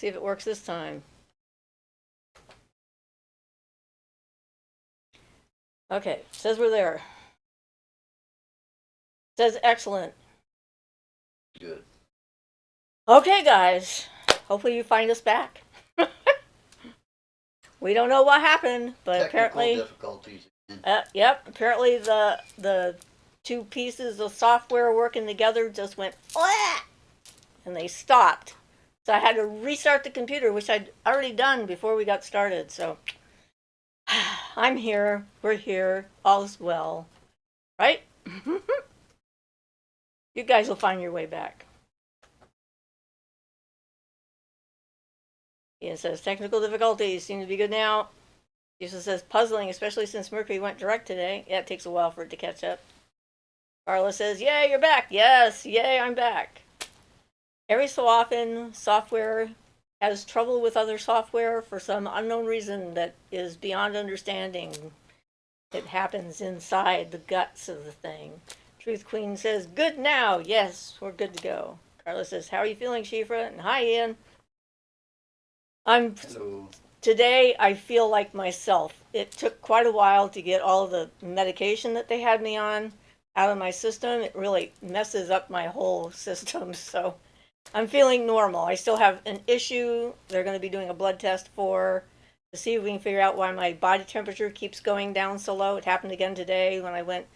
see if it works this time. Okay, says we're there. Says excellent. Good. Okay, guys. Hopefully you find us back. We don't know what happened, but Technical apparently, difficulties. yep. Apparently, the two pieces of software working together just went flat, and they stopped. So I had to restart the computer, which I'd already done before we got started. So I'm here. We're here. All's well, right? You guys will find your way back. Ian says technical difficulties seem to be good now. Lisa says puzzling, especially since Mercury went direct today. Yeah, it takes a while for it to catch up. Carla says, yay, you're back. Yes, yay, I'm back. Every so often, software has trouble with other software for some unknown reason that is beyond understanding. It happens inside the guts of the thing. Truth Queen says, good now. Yes, we're good to go. Carla says, how are you feeling, Siofra? And hi, Ian. Hello. Today I feel like myself. It took quite a while to get all of the medication that they had me on out of my system. It really messes up my whole system. So I'm feeling normal. I still have an issue they're going to be doing a blood test for to see if we can figure out why my body temperature keeps going down so low. It happened again today when I went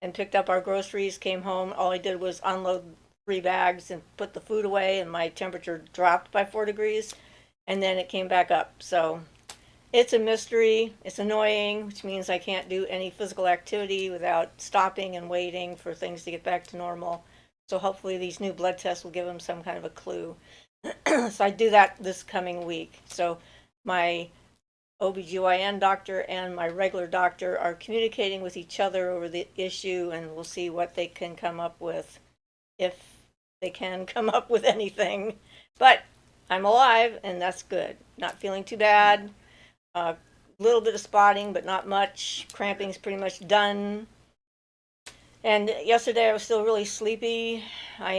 and picked up our groceries, came home. All I did was unload 3 bags and put the food away, and my temperature dropped by 4 degrees. And then it came back up. So it's a mystery. It's annoying, which means I can't do any physical activity without stopping and waiting for things to get back to normal. So hopefully these new blood tests will give them some kind of a clue. So I do that this coming week. So my OBGYN doctor and my regular doctor are communicating with each other over the issue, and we'll see what they can come up with, if they can come up with anything. But I'm alive, and that's good. Not feeling too bad. A little bit of spotting, but not much. Cramping's pretty much done. And yesterday I was still really sleepy. I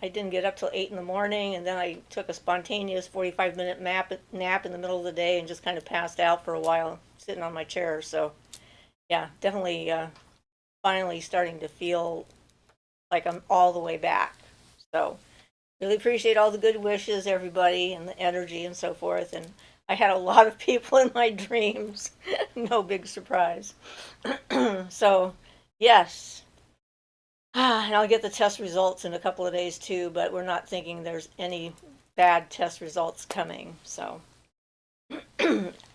didn't get up till 8 in the morning, and then I took a spontaneous 45-minute nap in the middle of the day and just kind of passed out for a while, sitting on my chair. So, yeah, definitely finally starting to feel like I'm all the way back. So, really appreciate all the good wishes, everybody, and the energy and so forth. And I had a lot of people in my dreams. No big surprise. So, yes. And I'll get the test results in a couple of days too, but we're not thinking there's any bad test results coming. So,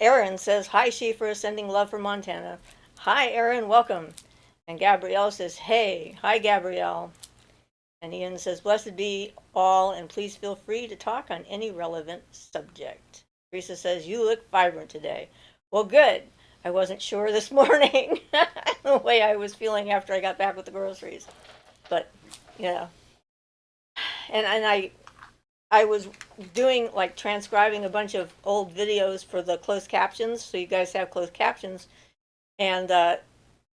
Erin says, hi, Siofra, sending love from Montana. Hi, Erin, welcome. And Gabrielle says, hey, hi, Gabrielle. And Ian says, blessed be all, and please feel free to talk on any relevant subject. Teresa says, you look vibrant today. Well, good. I wasn't sure this morning the way I was feeling after I got back with the groceries. But, yeah. And I was doing, like, transcribing a bunch of old videos for the closed captions, so you guys have closed captions. And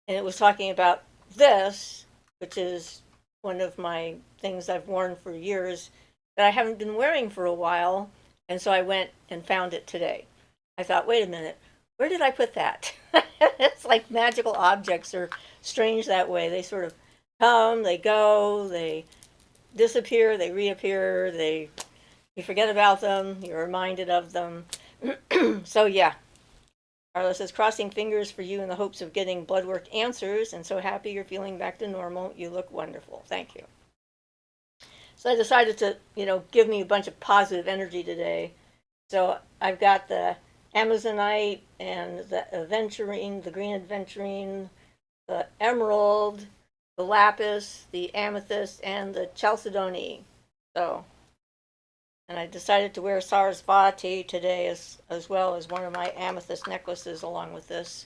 it was talking about this, which is one of my things I've worn for years that I haven't been wearing for a while. And so I went and found it today. I thought, wait a minute, where did I put that? It's like magical objects are strange that way. They sort of come, they go, they disappear, they reappear, you forget about them, you're reminded of them. So yeah. Carla says, crossing fingers for you in the hopes of getting blood work answers, and so happy you're feeling back to normal. You look wonderful. Thank you. So I decided to, give me a bunch of positive energy today. So I've got the Amazonite and the aventurine, the green aventurine, the emerald, the lapis, the amethyst, and the chalcedony. So, and I decided to wear Sarasvati today as well as one of my amethyst necklaces along with this.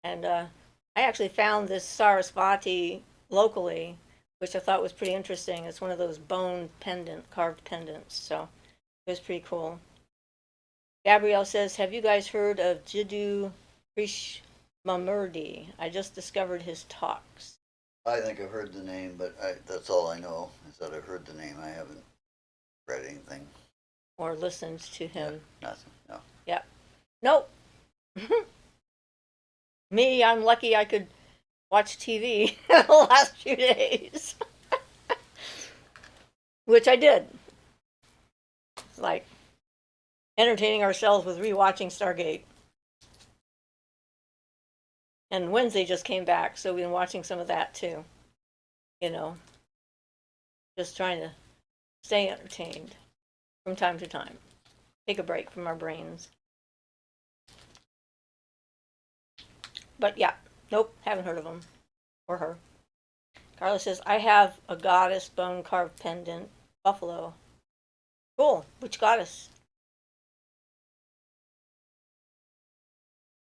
And I actually found this Sarasvati locally, which I thought was pretty interesting. It's one of those bone carved pendants. So it was pretty cool. Gabrielle says, have you guys heard of Jiddu Krishnamurti? I just discovered his talks. I think I've heard the name, but that's all I know is that I've heard the name. I haven't read anything. or listened to him. Yeah, nothing. No. Yeah. Nope. Me, I'm lucky I could watch TV the last few days, which I did. It's like entertaining ourselves with rewatching Stargate. And Wednesday just came back, so we've been watching some of that too. You know, just trying to stay entertained from time to time. Take a break from our brains. But yeah, nope, haven't heard of him or her. Carla says, I have a goddess bone carved pendant, buffalo. Cool. Which goddess?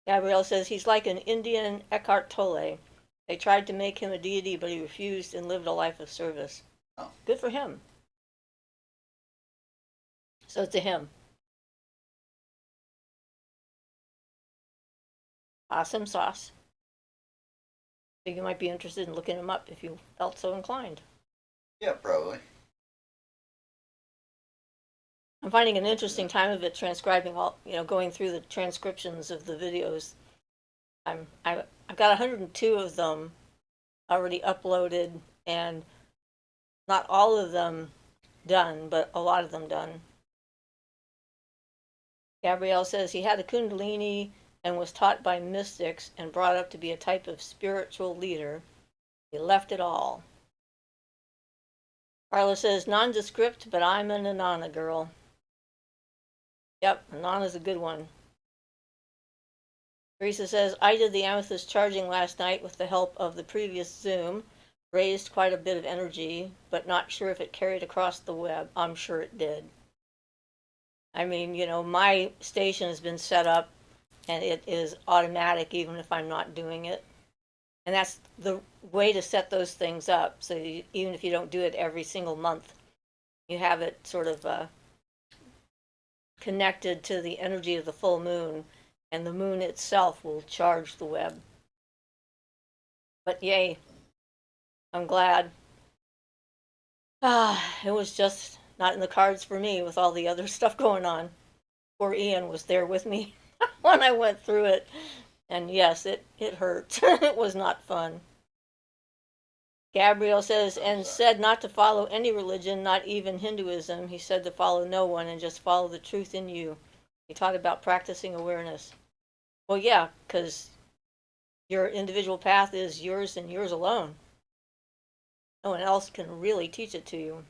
Gabrielle says, he's like an Indian Eckhart Tolle. They tried to make him a deity, but he refused and lived a life of service. Oh. Good for him. So it's a him. Awesome sauce. So you might be interested in looking him up if you felt so inclined. Yeah, probably. I'm finding an interesting time of it transcribing all, going through the transcriptions of the videos. I've got 102 of them already uploaded, and not all of them done, but a lot of them done. Gabrielle says he had a kundalini and was taught by mystics and brought up to be a type of spiritual leader. He left it all. Carla says nondescript, but I'm an Anana girl. Yep, Anana's a good one. Teresa says, I did the amethyst charging last night with the help of the previous Zoom. Raised quite a bit of energy, but not sure if it carried across the web. I'm sure it did. I mean, my station has been set up and it is automatic even if I'm not doing it. And that's the way to set those things up. So even if you don't do it every single month, you have it sort of connected to the energy of the full moon, and the moon itself will charge the web. But yay, I'm glad. It was just not in the cards for me with all the other stuff going on. Poor Ian was there with me when I went through it. And yes, it hurt. It was not fun. Gabrielle says, and said not to follow any religion, not even Hinduism. He said to follow no one and just follow the truth in you. He taught about practicing awareness. Well, yeah, because your individual path is yours and yours alone. No one else can really teach it to you.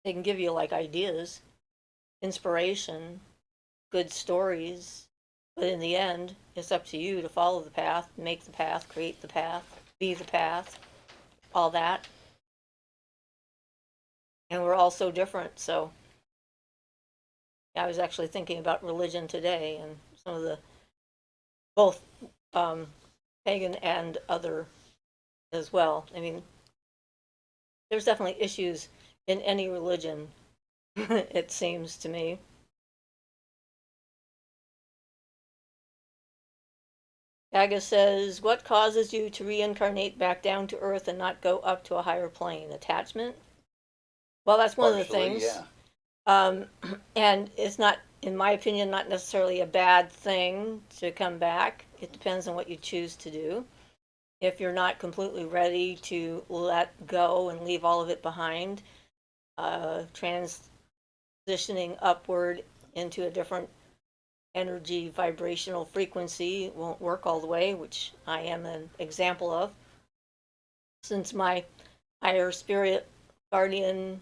They can give you like ideas, inspiration, good stories, but in the end, it's up to you to follow the path, make the path, create the path, be the path, all that. And we're all so different. So I was actually thinking about religion today and some of the both pagan and other as well. I mean, there's definitely issues in any religion, it seems to me. Aga says, what causes you to reincarnate back down to Earth and not go up to a higher plane? Attachment? Well, that's one of the things. Yeah. And it's not, in my opinion, not necessarily a bad thing to come back. It depends on what you choose to do. If you're not completely ready to let go and leave all of it behind, transitioning upward into a different energy vibrational frequency won't work all the way, which I am an example of. Since my higher spirit guardian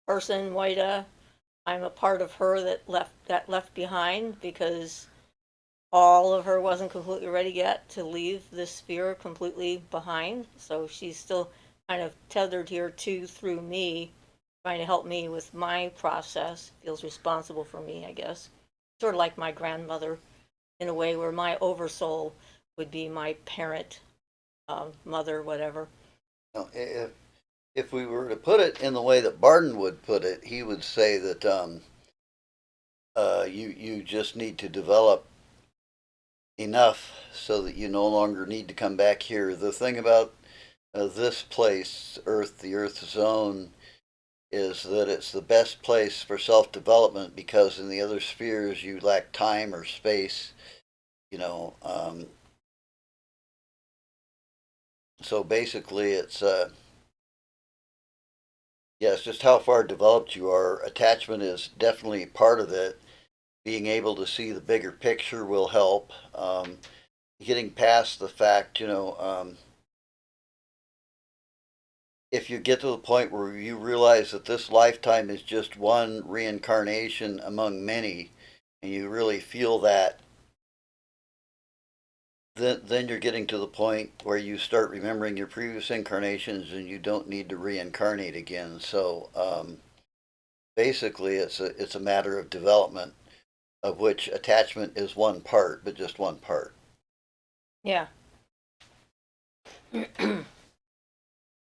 person, Moida, I'm a part of her that left behind because all of her wasn't completely ready yet to leave this sphere completely behind. So she's still kind of tethered here too through me, trying to help me with my process. Feels responsible for me, I guess. Sort of like my grandmother in a way where my oversoul would be my parent, mother, whatever. No, if we were to put it in the way that Barden would put it, he would say that you just need to develop enough so that you no longer need to come back here. The thing about this place, Earth, the Earth zone, is that it's the best place for self-development because in the other spheres you lack time or space, you know. So basically, yeah, it's just how far developed you are. Attachment is definitely part of it. Being able to see the bigger picture will help. Getting past the fact, if you get to the point where you realize that this lifetime is just one reincarnation among many, and you really feel that, then you're getting to the point where you start remembering your previous incarnations and you don't need to reincarnate again. So basically, it's a matter of development, of which attachment is one part, but just one part. Yeah.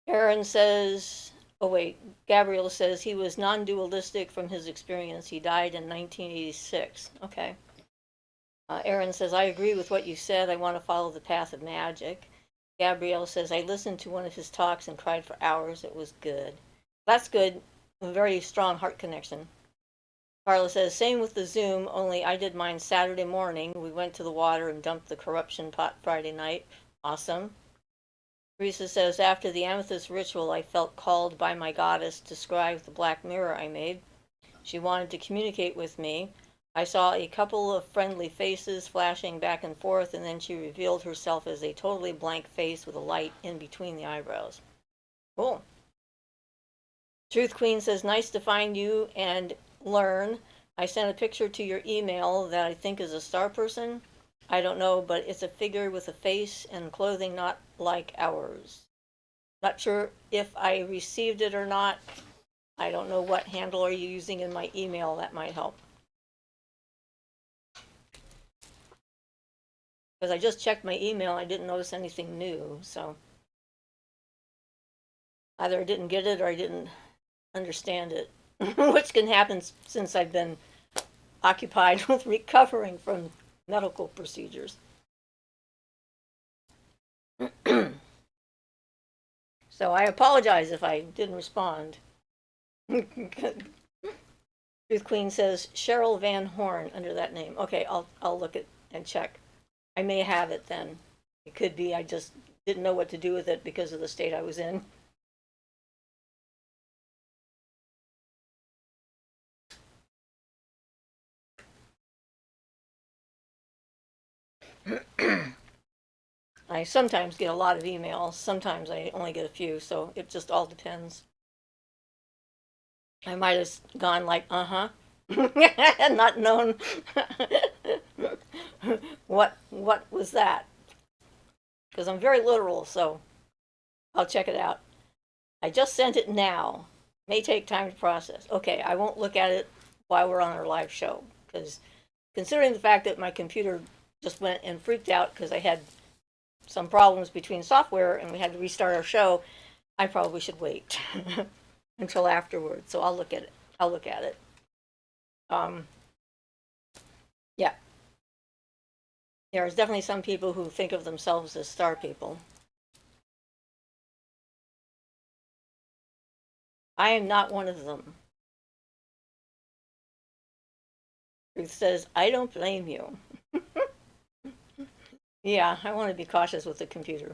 Aaron says, oh wait, Gabriel says he was non-dualistic from his experience. He died in 1986. Okay. Aaron says, I agree with what you said. I want to follow the path of magic. Gabrielle says, I listened to one of his talks and cried for hours. It was good. That's good. A very strong heart connection. Carla says, same with the Zoom, only I did mine Saturday morning. We went to the water and dumped the corruption pot Friday night. Awesome. Teresa says, after the amethyst ritual, I felt called by my goddess to scribe the black mirror I made. She wanted to communicate with me. I saw a couple of friendly faces flashing back and forth, and then she revealed herself as a totally blank face with a light in between the eyebrows. Cool. Truth Queen says, nice to find you and learn. I sent a picture to your email that I think is a star person. I don't know, but it's a figure with a face and clothing not like ours. Not sure if I received it or not. I don't know what handle are you using in my email. That might help. Because I just checked my email, I didn't notice anything new, so either I didn't get it or I didn't understand it, which can happen since I've been occupied with recovering from medical procedures. So I apologize if I didn't respond. Truth Queen says Cheryl Van Horn under that name. Okay, I'll look at and check. I may have it then. It could be I just didn't know what to do with it because of the state I was in. I sometimes get a lot of emails, sometimes I only get a few, so it just all depends. I might have gone like, and not known what was that. Because I'm very literal, so I'll check it out. I just sent it now. May take time to process. Okay, I won't look at it while we're on our live show, because considering the fact that my computer just went and freaked out because I had some problems between software and we had to restart our show, I probably should wait until afterwards. So I'll look at it. Yeah. There's definitely some people who think of themselves as star people. I am not one of them. Ruth says, I don't blame you. Yeah, I want to be cautious with the computer.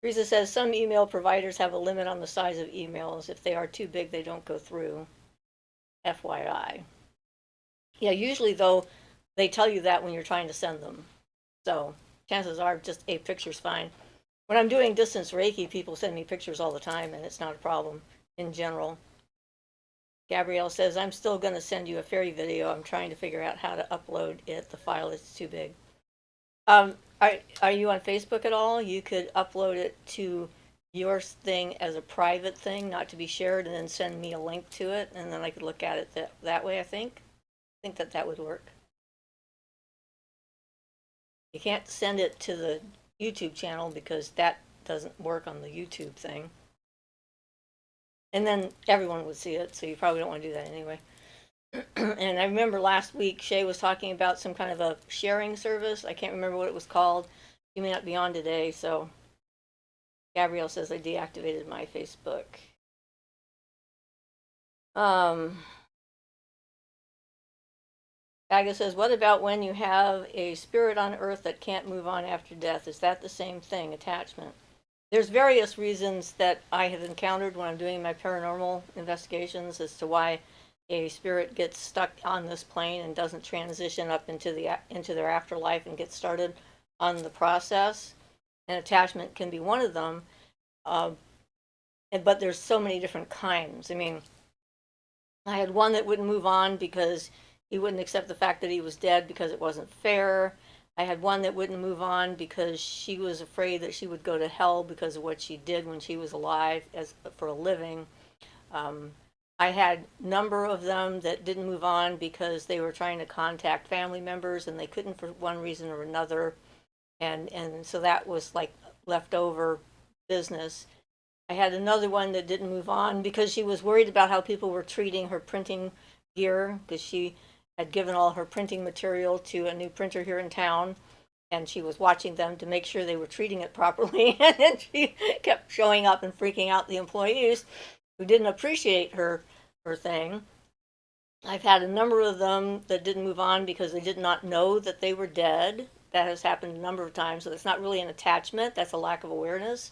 Teresa says some email providers have a limit on the size of emails. If they are too big, they don't go through. FYI. Yeah, usually though, they tell you that when you're trying to send them. So chances are just a picture's fine. When I'm doing distance Reiki, people send me pictures all the time, and it's not a problem in general. Gabrielle says, I'm still going to send you a fairy video. I'm trying to figure out how to upload it. The file is too big. Are you on Facebook at all? You could upload it to your thing as a private thing, not to be shared, and then send me a link to it, and then I could look at it that way, I think. I think that would work. You can't send it to the YouTube channel because that doesn't work on the YouTube thing. And then everyone would see it, so you probably don't want to do that anyway. And I remember last week Shay was talking about some kind of a sharing service. I can't remember what it was called. You may not be on today, so Gabrielle says I deactivated my Facebook. Um, Aga says, what about when you have a spirit on Earth that can't move on after death? Is that the same thing, attachment? There's various reasons that I have encountered when I'm doing my paranormal investigations as to why a spirit gets stuck on this plane and doesn't transition up into their afterlife and get started on the process. And attachment can be one of them. Uh, but there's so many different kinds. I mean, I had one that wouldn't move on because he wouldn't accept the fact that he was dead because it wasn't fair. I had one that wouldn't move on because she was afraid that she would go to hell because of what she did when she was alive as for a living. Um, I had a number of them that didn't move on because they were trying to contact family members and they couldn't for one reason or another, and so that was like leftover business. I had another one that didn't move on because she was worried about how people were treating her printing gear because she had given all her printing material to a new printer here in town and she was watching them to make sure they were treating it properly. And then she kept showing up and freaking out the employees who didn't appreciate her thing. I've had a number of them that didn't move on because they did not know that they were dead. That has happened a number of times. So it's not really an attachment, that's a lack of awareness.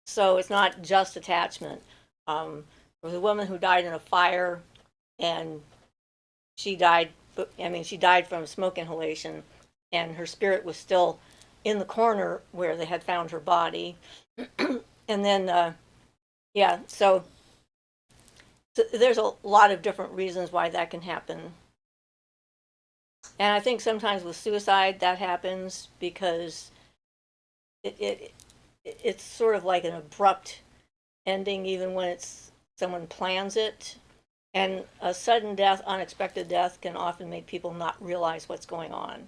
So it's not just attachment. There was a woman who died in a fire, and she died. I mean, she died from smoke inhalation, and her spirit was still in the corner where they had found her body. And then, yeah, so there's a lot of different reasons why that can happen. And I think sometimes with suicide that happens because it, it it's sort of like an abrupt ending, even when it's someone plans it. And a sudden death, unexpected death, can often make people not realize what's going on.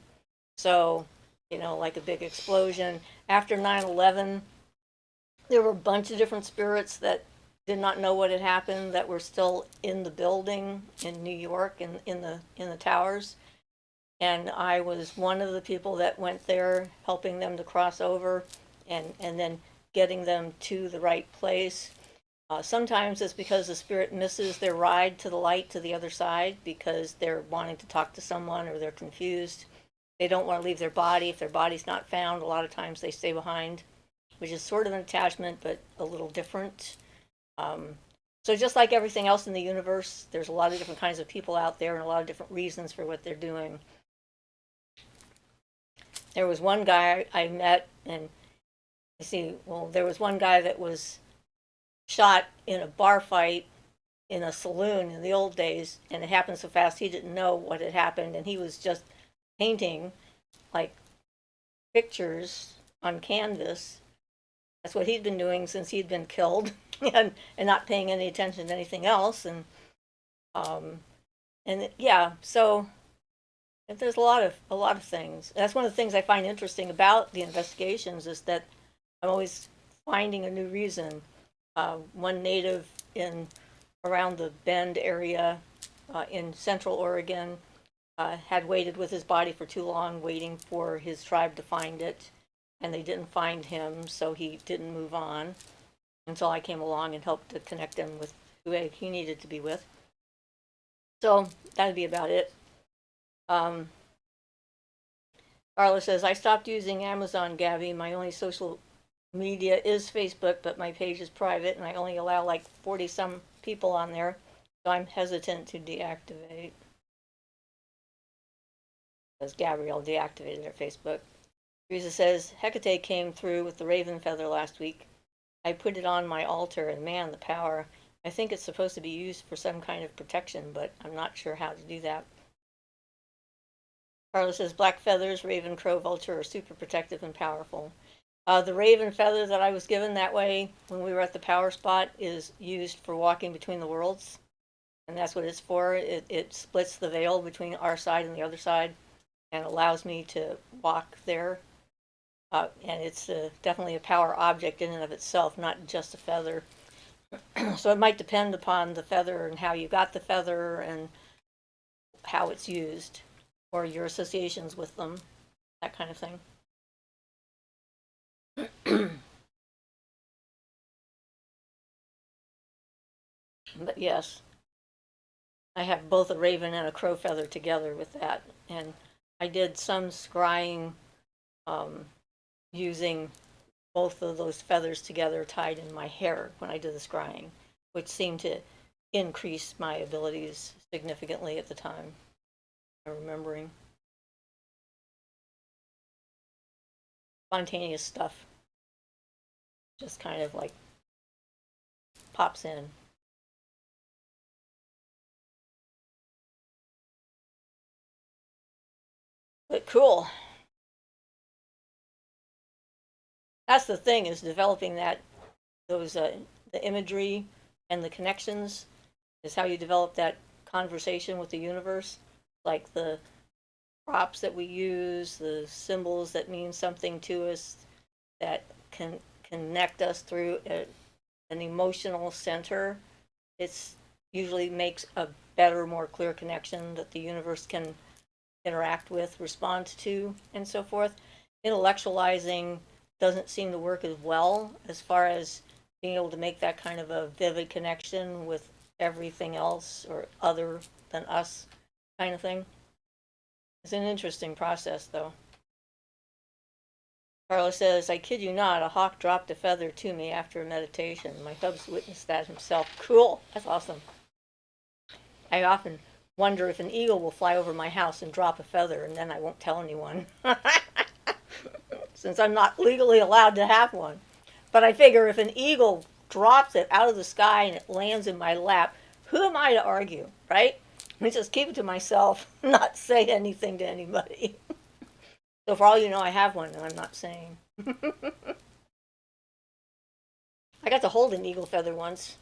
So, like a big explosion. After 9/11, there were a bunch of different spirits that did not know what had happened that were still in the building in New York and in the towers. And I was one of the people that went there helping them to cross over and then getting them to the right place. Sometimes it's because the spirit misses their ride to the light to the other side because they're wanting to talk to someone or they're confused. They don't want to leave their body. If their body's not found, a lot of times they stay behind, which is sort of an attachment, but a little different. Um, so just like everything else in the universe, there's a lot of different kinds of people out there and a lot of different reasons for what they're doing. There was one guy I met, and there was one guy that was shot in a bar fight in a saloon in the old days, and it happened so fast he didn't know what had happened, and he was just painting like pictures on canvas. That's what he'd been doing since he'd been killed, and not paying any attention to anything else, um, and yeah, so there's a lot of things. That's one of the things I find interesting about the investigations is that I'm always finding a new reason. One native in around the Bend area in Central Oregon had waited with his body for too long, waiting for his tribe to find it, and they didn't find him, so he didn't move on until I came along and helped to connect him with who he needed to be with. So that'd be about it. Um, Carla says, I stopped using Amazon, Gabby. My only social media is Facebook, but my page is private and I only allow like 40 some people on there. So I'm hesitant to deactivate. Because Gabrielle deactivated her Facebook. Teresa says, Hecate came through with the raven feather last week. I put it on my altar and man, the power. I think it's supposed to be used for some kind of protection, but I'm not sure how to do that. Carla says, black feathers, raven, crow, vulture are super protective and powerful. The raven feather that I was given that way when we were at the power spot is used for walking between the worlds. And that's what it's for. It splits the veil between our side and the other side and allows me to walk there. And it's definitely a power object in and of itself, not just a feather. So it might depend upon the feather and how you got the feather and how it's used or your associations with them, that kind of thing. But yes. I have both a raven and a crow feather together with that, and I did some scrying using both of those feathers together tied in my hair when I did the scrying, which seemed to increase my abilities significantly at the time. I'm remembering. Spontaneous stuff just kind of like pops in. But cool. That's the thing, is developing those the imagery and the connections is how you develop that conversation with the universe. Like the props that we use, the symbols that mean something to us, that can connect us through an emotional center. It's usually makes a better, more clear connection that the universe can interact with, respond to, and so forth. Intellectualizing doesn't seem to work as well as far as being able to make that kind of a vivid connection with everything else or other than us kind of thing. It's an interesting process, though. Carla says, I kid you not, a hawk dropped a feather to me after a meditation. My hub's witnessed that himself. Cool. That's awesome. I often wonder if an eagle will fly over my house and drop a feather, and then I won't tell anyone. Since I'm not legally allowed to have one. But I figure if an eagle drops it out of the sky and it lands in my lap, who am I to argue, right? I just keep it to myself, not say anything to anybody. So for all you know, I have one and I'm not saying. I got to hold an eagle feather once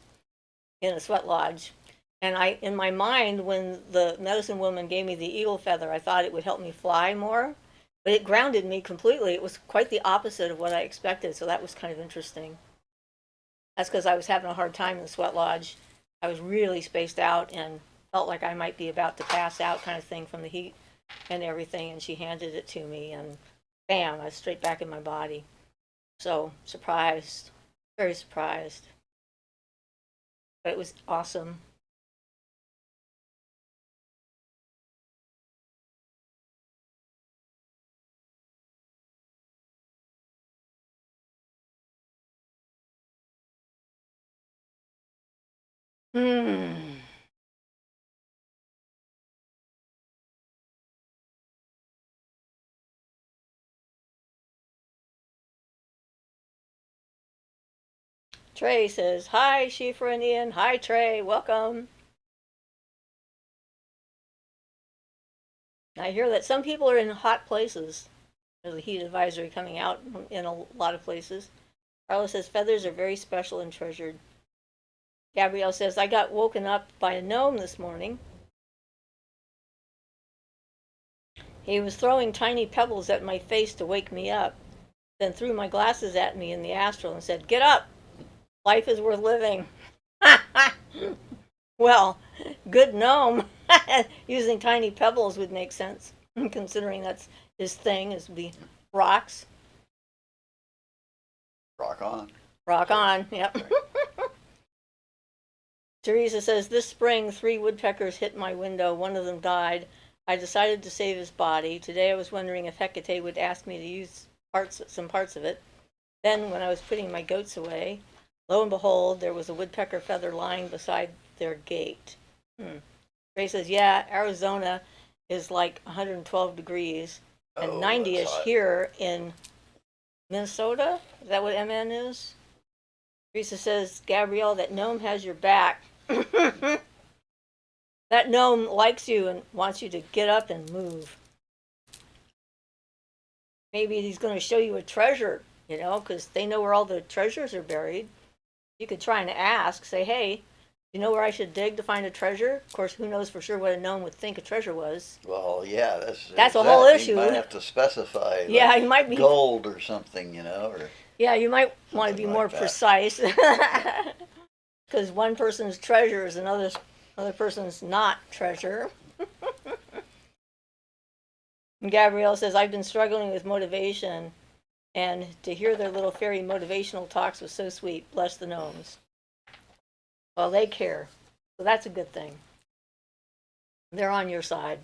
in a sweat lodge. And in my mind, when the medicine woman gave me the eagle feather, I thought it would help me fly more, but it grounded me completely. It was quite the opposite of what I expected, so that was kind of interesting. That's because I was having a hard time in the sweat lodge. I was really spaced out and felt like I might be about to pass out, kind of thing, from the heat and everything, and she handed it to me, and bam, I was straight back in my body. So surprised, very surprised, but it was awesome. Hmm. Trey says, hi, Siofra and Ian. Hi, Trey. Welcome. I hear that some people are in hot places. There's a heat advisory coming out in a lot of places. Carla says, feathers are very special and treasured. Gabrielle says, I got woken up by a gnome this morning. He was throwing tiny pebbles at my face to wake me up, then threw my glasses at me in the astral and said, get up! Life is worth living. Well, good gnome. Using tiny pebbles would make sense, considering that's his thing, is the rocks. Rock on. Rock on, yep. Teresa says, this spring 3 woodpeckers hit my window. One of them died. I decided to save his body. Today I was wondering if Hecate would ask me to use some parts of it. Then, when I was putting my goats away, lo and behold, there was a woodpecker feather lying beside their gate. Ray says, yeah, Arizona is like 112 degrees and Oh, 90-ish hot. here in Minnesota. Is that what MN is? Teresa says, Gabrielle, that gnome has your back. That gnome likes you and wants you to get up and move. Maybe he's going to show you a treasure, because they know where all the treasures are buried. You could try and ask, say, hey, you know where I should dig to find a treasure? Of course, who knows for sure what a gnome would think a treasure was. Well, yeah, that's a whole issue. You might have to specify, like, yeah, you might be gold or something, or yeah, you might want to be more precise, because one person's treasure is another person's not treasure. And Gabrielle says, I've been struggling with motivation, and to hear their little fairy motivational talks was so sweet. Bless the gnomes. Well, they care, so that's a good thing. They're on your side.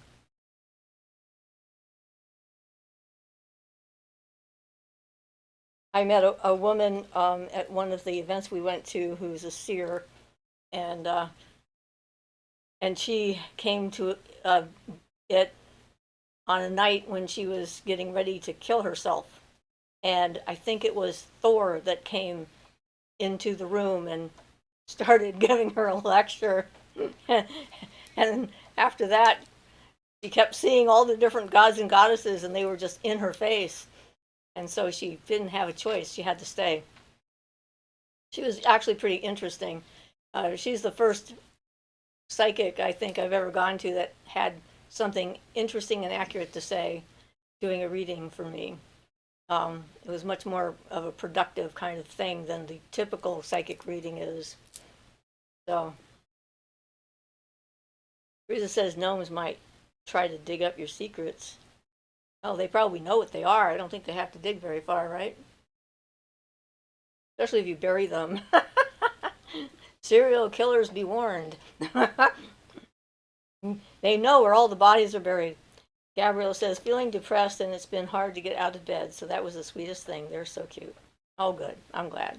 I met a woman at one of the events we went to who's a seer, and she came to it on a night when she was getting ready to kill herself. And I think it was Thor that came into the room and started giving her a lecture. And after that, she kept seeing all the different gods and goddesses, and they were just in her face. And so she didn't have a choice. She had to stay. She was actually pretty interesting. She's the first psychic I think I've ever gone to that had something interesting and accurate to say doing a reading for me. It was much more of a productive kind of thing than the typical psychic reading is. So, Teresa says gnomes might try to dig up your secrets. Oh, they probably know what they are. I don't think they have to dig very far, right? Especially if you bury them. Serial killers be warned. They know where all the bodies are buried. Gabrielle says, feeling depressed and it's been hard to get out of bed, so that was the sweetest thing. They're so cute. Oh, good. I'm glad.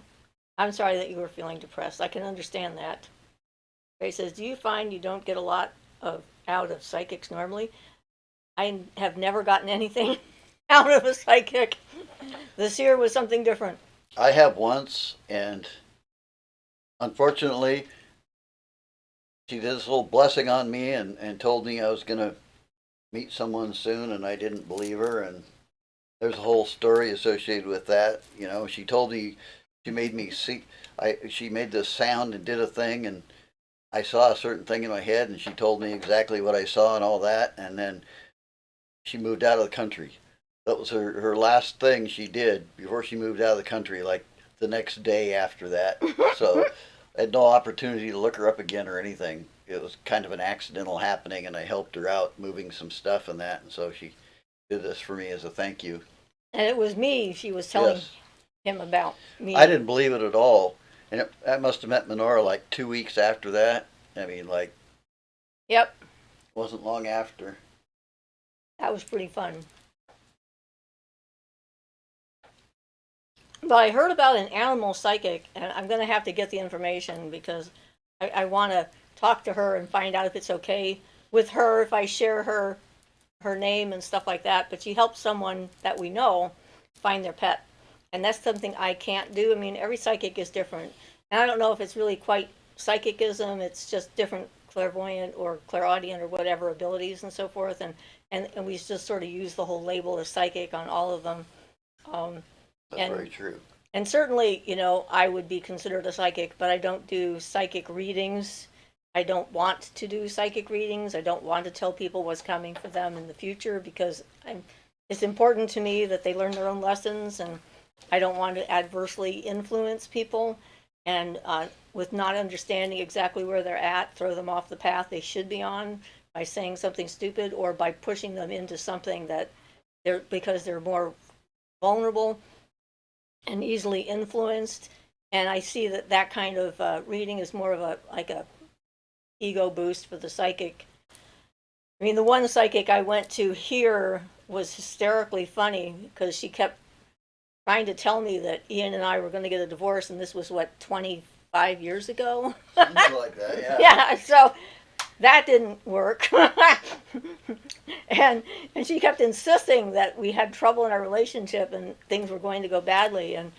I'm sorry that you were feeling depressed. I can understand that. Ray says, do you find you don't get a lot out of psychics normally? I have never gotten anything out of a psychic. This year was something different. I have once, and unfortunately, she did this little blessing on me and told me I was going to meet someone soon, and I didn't believe her. And there's a whole story associated with that. You know, she told me, she made me see, she made this sound and did a thing, and I saw a certain thing in my head, and she told me exactly what I saw and all that. And then she moved out of the country. That was her last thing she did before she moved out of the country, like the next day after that. So I had no opportunity to look her up again or anything. It was kind of an accidental happening, and I helped her out moving some stuff and that. And so she did this for me as a thank you. And it was me she was telling him about me. I didn't believe it at all. And I must have met Menorah like 2 weeks after that. I mean, like, yep. Wasn't long after. That was pretty fun. But I heard about an animal psychic, and I'm going to have to get the information because I want to talk to her and find out if it's okay with her if I share her name and stuff like that. But she helped someone that we know find their pet. And that's something I can't do. I mean, every psychic is different. And I don't know if it's really quite psychicism. It's just different clairvoyant or clairaudient or whatever abilities and so forth. And we just sort of use the whole label of psychic on all of them. That's very true. And certainly, you know, I would be considered a psychic, but I don't do psychic readings. I don't want to do psychic readings. I don't want to tell people what's coming for them in the future because it's important to me that they learn their own lessons, and I don't want to adversely influence people. And with not understanding exactly where they're at, throw them off the path they should be on by saying something stupid or by pushing them into something that because they're more vulnerable and easily influenced. And I see that kind of reading is more of a ego boost for the psychic. I mean, the one psychic I went to here was hysterically funny because she kept trying to tell me that Ian and I were going to get a divorce, and this was 25 years ago. Something like that, yeah. Yeah, so that didn't work. and she kept insisting that we had trouble in our relationship and things were going to go badly. And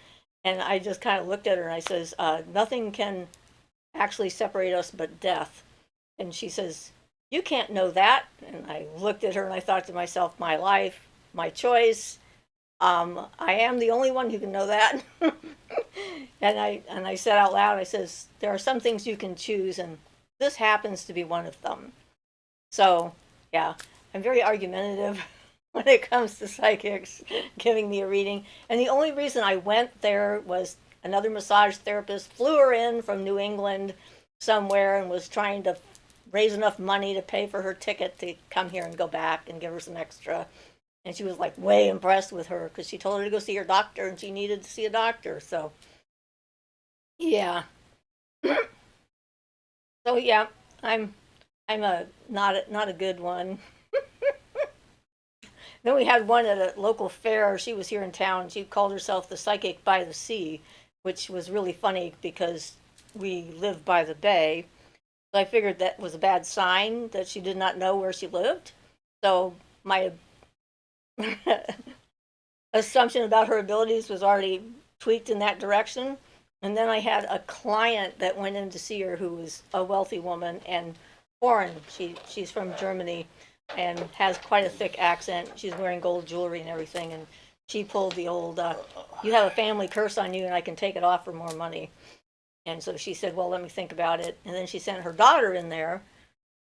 I just kind of looked at her and I says, nothing can actually separate us but death. And she says, you can't know that. And I looked at her and I thought to myself, my life, my choice. I am the only one who can know that. and I said out loud, I says, there are some things you can choose, and this happens to be one of them. So, yeah, I'm very argumentative when it comes to psychics giving me a reading. And the only reason I went there was another massage therapist flew her in from New England somewhere and was trying to raise enough money to pay for her ticket to come here and go back and give her some extra. And she was like way impressed with her because she told her to go see her doctor and she needed to see a doctor. So, yeah. So, yeah, I'm I'm a not a good one. Then we had one at a local fair. She was here in town. She called herself the Psychic by the Sea, which was really funny because we live by the bay. So I figured that was a bad sign that she did not know where she lived. So my assumption about her abilities was already tweaked in that direction. And then I had a client that went in to see her who was a wealthy woman and foreign. She's from Germany and has quite a thick accent. She's wearing gold jewelry and everything. And she pulled the old, you have a family curse on you and I can take it off for more money. And so she said, well, let me think about it. And then she sent her daughter in there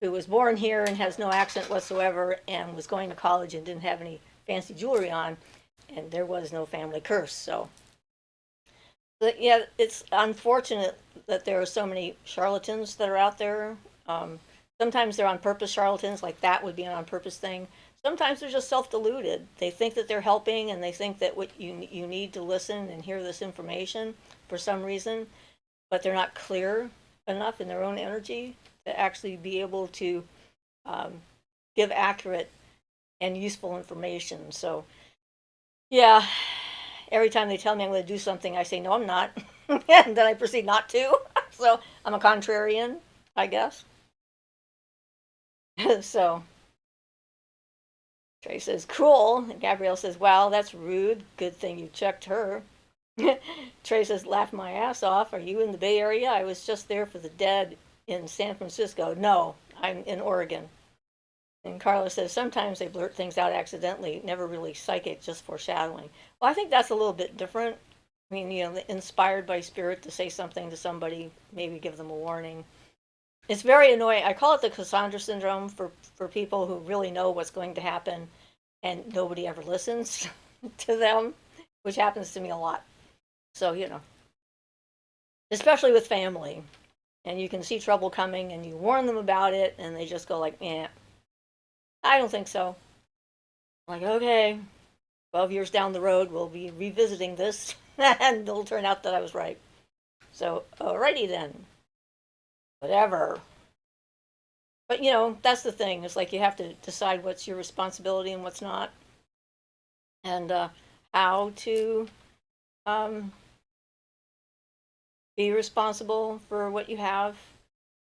who was born here and has no accent whatsoever and was going to college and didn't have any fancy jewelry on. And there was no family curse. So, but yeah, it's unfortunate that there are so many charlatans that are out there. Sometimes they're on purpose charlatans, like that would be an on purpose thing. Sometimes they're just self deluded. They think that they're helping and they think that what you need to listen and hear this information for some reason, but they're not clear enough in their own energy to actually be able to um, give accurate and useful information. So, yeah, every time they tell me I'm going to do something, I say, no, I'm not. And then I proceed not to. So I'm a contrarian, I guess. So Trey says, cool. And Gabrielle says, wow, that's rude. Good thing you checked her. Trey says, laugh my ass off. Are you in the Bay Area? I was just there for the dead in San Francisco. No, I'm in Oregon. And Carla says, sometimes they blurt things out accidentally, never really psychic, just foreshadowing. Well, I think that's a little bit different. I mean, inspired by spirit to say something to somebody, maybe give them a warning. It's very annoying. I call it the Cassandra syndrome for people who really know what's going to happen and nobody ever listens to them, which happens to me a lot. So, especially with family. And you can see trouble coming and you warn them about it and they just go like, eh, I don't think so. I'm like, okay, 12 years down the road, we'll be revisiting this and it'll turn out that I was right. So, alrighty then. Whatever. But, that's the thing. It's like you have to decide what's your responsibility and what's not. And how to be responsible for what you have.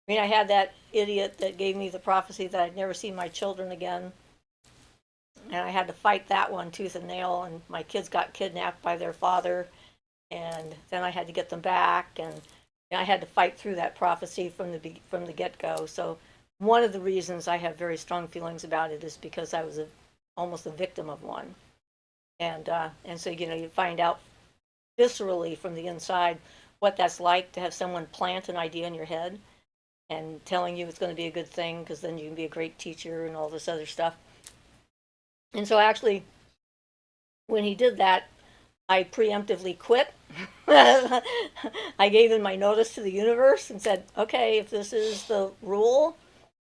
I mean, I had that idiot that gave me the prophecy that I'd never see my children again. And I had to fight that one tooth and nail. And my kids got kidnapped by their father. And then I had to get them back. And I had to fight through that prophecy from the get-go. So one of the reasons I have very strong feelings about it is because I was almost a victim of one. And so, you find out viscerally from the inside what that's like to have someone plant an idea in your head and telling you it's going to be a good thing because then you can be a great teacher and all this other stuff. And so actually, when he did that, I preemptively quit. I gave in my notice to the universe and said, okay, if this is the rule,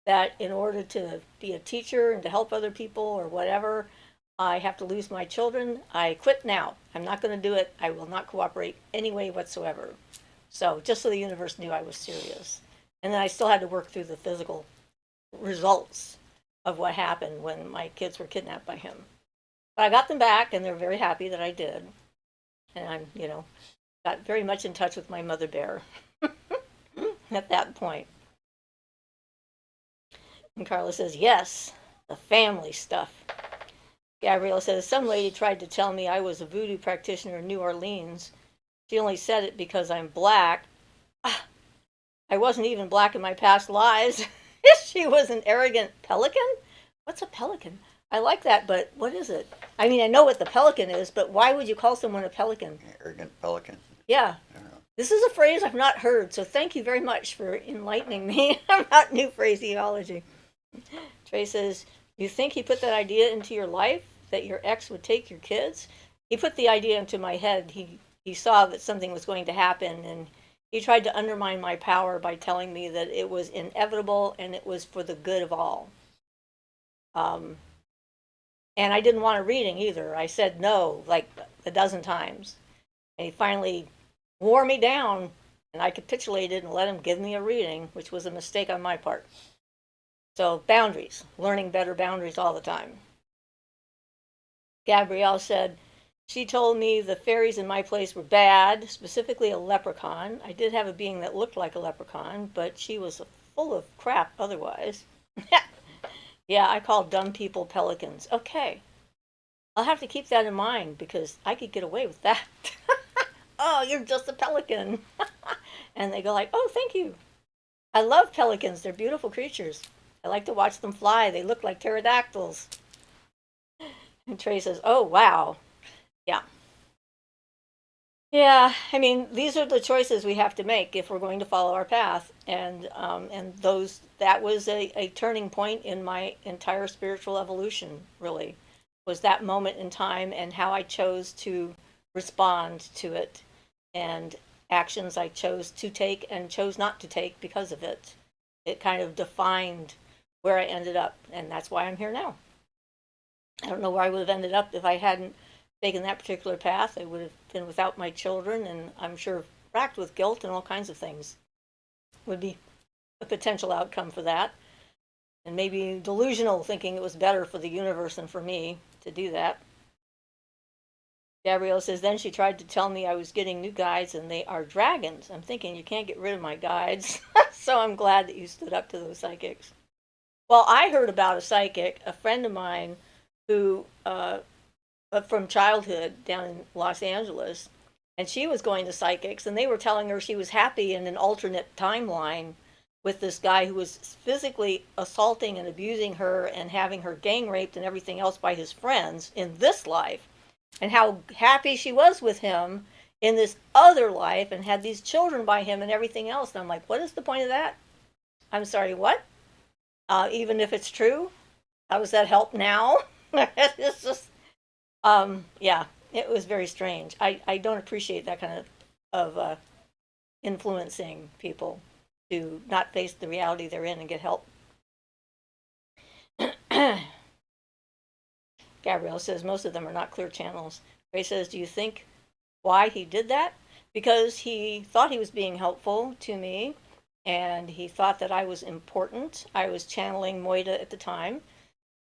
that in order to be a teacher and to help other people or whatever, I have to lose my children, I quit now. I'm not going to do it. I will not cooperate any way whatsoever. So just so the universe knew I was serious. And then I still had to work through the physical results of what happened when my kids were kidnapped by him. But I got them back, and they're very happy that I did. And I'm, got very much in touch with my mother bear at that point. And Carla says, yes, the family stuff. Gabrielle says, some lady tried to tell me I was a voodoo practitioner in New Orleans. She only said it because I'm black. I wasn't even black in my past lives. She was an arrogant pelican? What's a pelican? I like that, but what is it? I mean, I know what the pelican is, but why would you call someone a pelican? Arrogant pelican. Yeah. This is a phrase I've not heard, so thank you very much for enlightening me about new phraseology. Trey says, you think he put that idea into your life, that your ex would take your kids? He put the idea into my head. He saw that something was going to happen, and he tried to undermine my power by telling me that it was inevitable and it was for the good of all. And I didn't want a reading either. I said no like a dozen times. And he finally wore me down, and I capitulated and let him give me a reading, which was a mistake on my part. So boundaries, learning better boundaries all the time. Gabrielle said, she told me the fairies in my place were bad, specifically a leprechaun. I did have a being that looked like a leprechaun, but she was full of crap otherwise. Yeah, I call dumb people pelicans. Okay, I'll have to keep that in mind because I could get away with that. Oh, you're just a pelican. And they go like, oh, thank you. I love pelicans. They're beautiful creatures. I like to watch them fly. They look like pterodactyls. And Trey says, oh, wow. Yeah. Yeah, I mean, these are the choices we have to make if we're going to follow our path, and those that was a turning point in my entire spiritual evolution. Really, was that moment in time and how I chose to respond to it, and actions I chose to take and chose not to take because of it. It kind of defined where I ended up, and that's why I'm here now. I don't know where I would have ended up if I hadn't taken that particular path. I would have been without my children, and I'm sure racked with guilt and all kinds of things would be a potential outcome for that. And maybe delusional, thinking it was better for the universe and for me to do that. Gabrielle says, then she tried to tell me I was getting new guides and they are dragons. I'm thinking you can't get rid of my guides. So I'm glad that you stood up to those psychics. Well, I heard about a psychic, a friend of mine, who from childhood down in Los Angeles, and she was going to psychics, and they were telling her she was happy in an alternate timeline with this guy who was physically assaulting and abusing her and having her gang raped and everything else by his friends in this life, and how happy she was with him in this other life and had these children by him and everything else. And I'm like, what is the point of that? I'm sorry, what? Even if it's true, how does that help now? It's just, yeah, it was very strange. I don't appreciate that kind of influencing people to not face the reality they're in and get help. Gabrielle says most of them are not clear channels. Ray says, do you think why he did that? Because he thought he was being helpful to me, and he thought that I was important. I was channeling Moida at the time,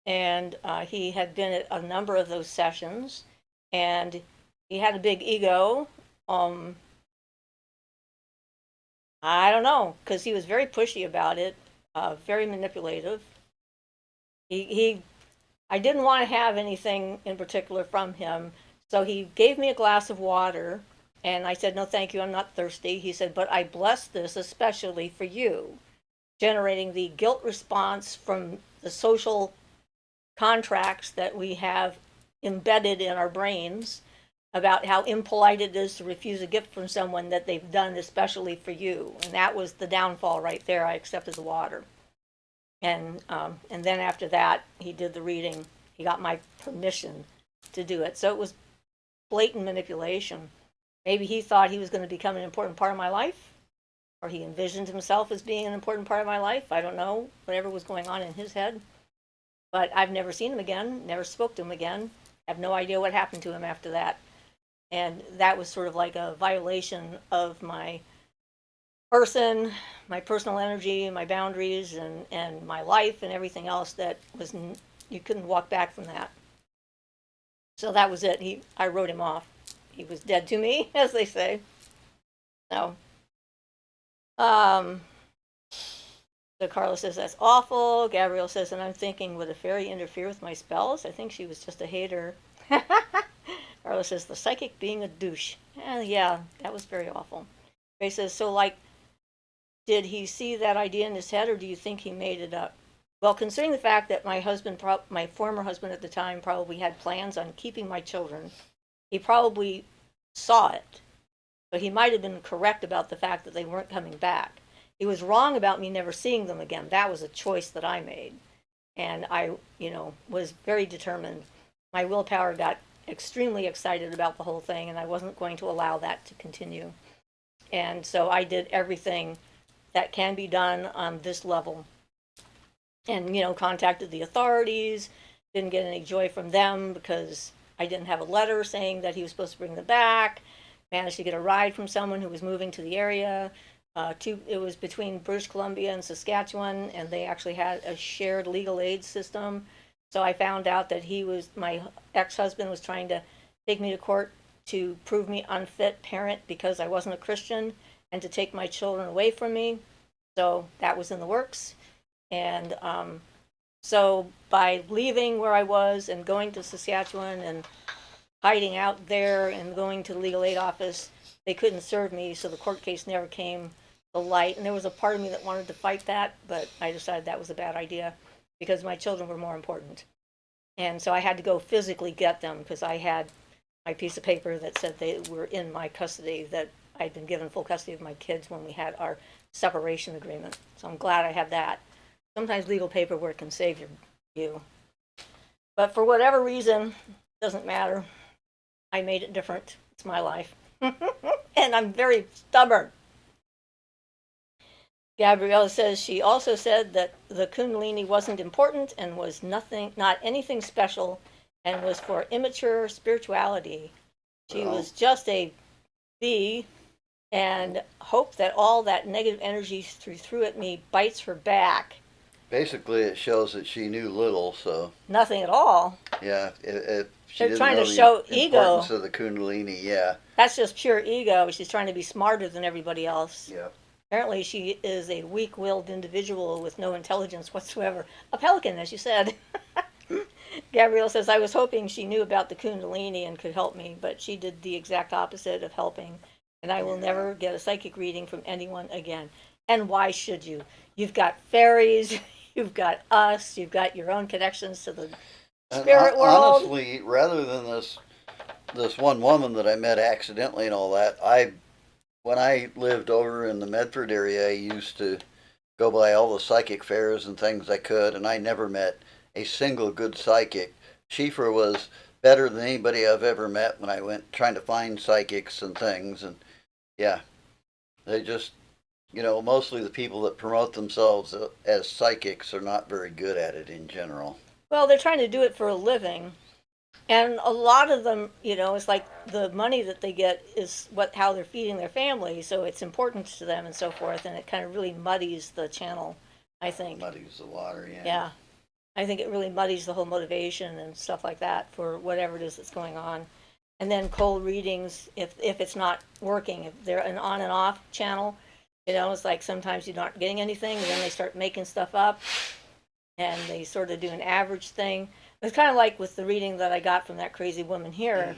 and he had been at a number of those sessions, and he had a big ego. I don't know, because he was very pushy about it, very manipulative. He I didn't want to have anything in particular from him, so he gave me a glass of water, and I said, no, thank you, I'm not thirsty. He said, but I bless this especially for you, generating the guilt response from the social contracts that we have embedded in our brains about how impolite it is to refuse a gift from someone that they've done especially for you. And that was the downfall right there. I accepted the water. And then after that, he did the reading. He got my permission to do it. So it was blatant manipulation. Maybe he thought he was going to become an important part of my life, or he envisioned himself as being an important part of my life. I don't know, whatever was going on in his head. But I've never seen him again, never spoke to him again. I have no idea what happened to him after that. And that was sort of like a violation of my person, my personal energy, my boundaries, and my life and everything else that was, you couldn't walk back from that. So that was it. I wrote him off. He was dead to me, as they say. So, so Carla says, that's awful. Gabrielle says, and I'm thinking, would a fairy interfere with my spells? I think she was just a hater. Carla says, the psychic being a douche. Yeah, that was very awful. Ray says, so like, did he see that idea in his head, or do you think he made it up? Well, considering the fact that my husband, my former husband at the time, probably had plans on keeping my children, he probably saw it, but he might have been correct about the fact that they weren't coming back. He was wrong about me never seeing them again. That was a choice that I made, and I, was very determined. My willpower got extremely excited about the whole thing, and I wasn't going to allow that to continue. And so I did everything that can be done on this level, and contacted the authorities. Didn't get any joy from them because I didn't have a letter saying that he was supposed to bring them back. Managed to get a ride from someone who was moving to the area. It was between British Columbia and Saskatchewan, and they actually had a shared legal aid system. So I found out that my ex-husband was trying to take me to court to prove me unfit parent because I wasn't a Christian and to take my children away from me. So that was in the works. And so by leaving where I was and going to Saskatchewan and hiding out there and going to the legal aid office, they couldn't serve me, so the court case never came to light. And there was a part of me that wanted to fight that, but I decided that was a bad idea because my children were more important. And so I had to go physically get them because I had my piece of paper that said they were in my custody, that I'd been given full custody of my kids when we had our separation agreement. So I'm glad I had that. Sometimes legal paperwork can save you. But for whatever reason, it doesn't matter. I made it different. It's my life. And I'm very stubborn. Gabriella says she also said that the Kundalini wasn't important and was not anything special, and was for immature spirituality. She was just a bee, and hope that all that negative energy threw at me bites her back. Basically, it shows that she knew little, so. Nothing at all. Yeah, if she They're didn't trying know to the show ego. importance of the Kundalini, yeah. That's just pure ego. She's trying to be smarter than everybody else. Yeah. Apparently, she is a weak-willed individual with no intelligence whatsoever. A pelican, as you said. Gabrielle says, I was hoping she knew about the Kundalini and could help me, but she did the exact opposite of helping. And I will never get a psychic reading from anyone again. And why should you? You've got fairies, you've got us, you've got your own connections to the spirit world. Honestly, rather than this one woman that I met accidentally and all that, when I lived over in the Medford area, I used to go by all the psychic fairs and things I could, and I never met a single good psychic. Siofra was better than anybody I've ever met when I went trying to find psychics and things, and yeah, they just, mostly the people that promote themselves as psychics are not very good at it in general. Well, they're trying to do it for a living. And a lot of them, it's like the money that they get is how they're feeding their family, so it's important to them and so forth, and it kind of really muddies the channel, I think. Muddies the water, yeah. Yeah. I think it really muddies the whole motivation and stuff like that for whatever it is that's going on. And then cold readings, if it's not working, if they're an on and off channel, it's like sometimes you're not getting anything, and then they start making stuff up, and they sort of do an average thing. It's kind of like with the reading that I got from that crazy woman here.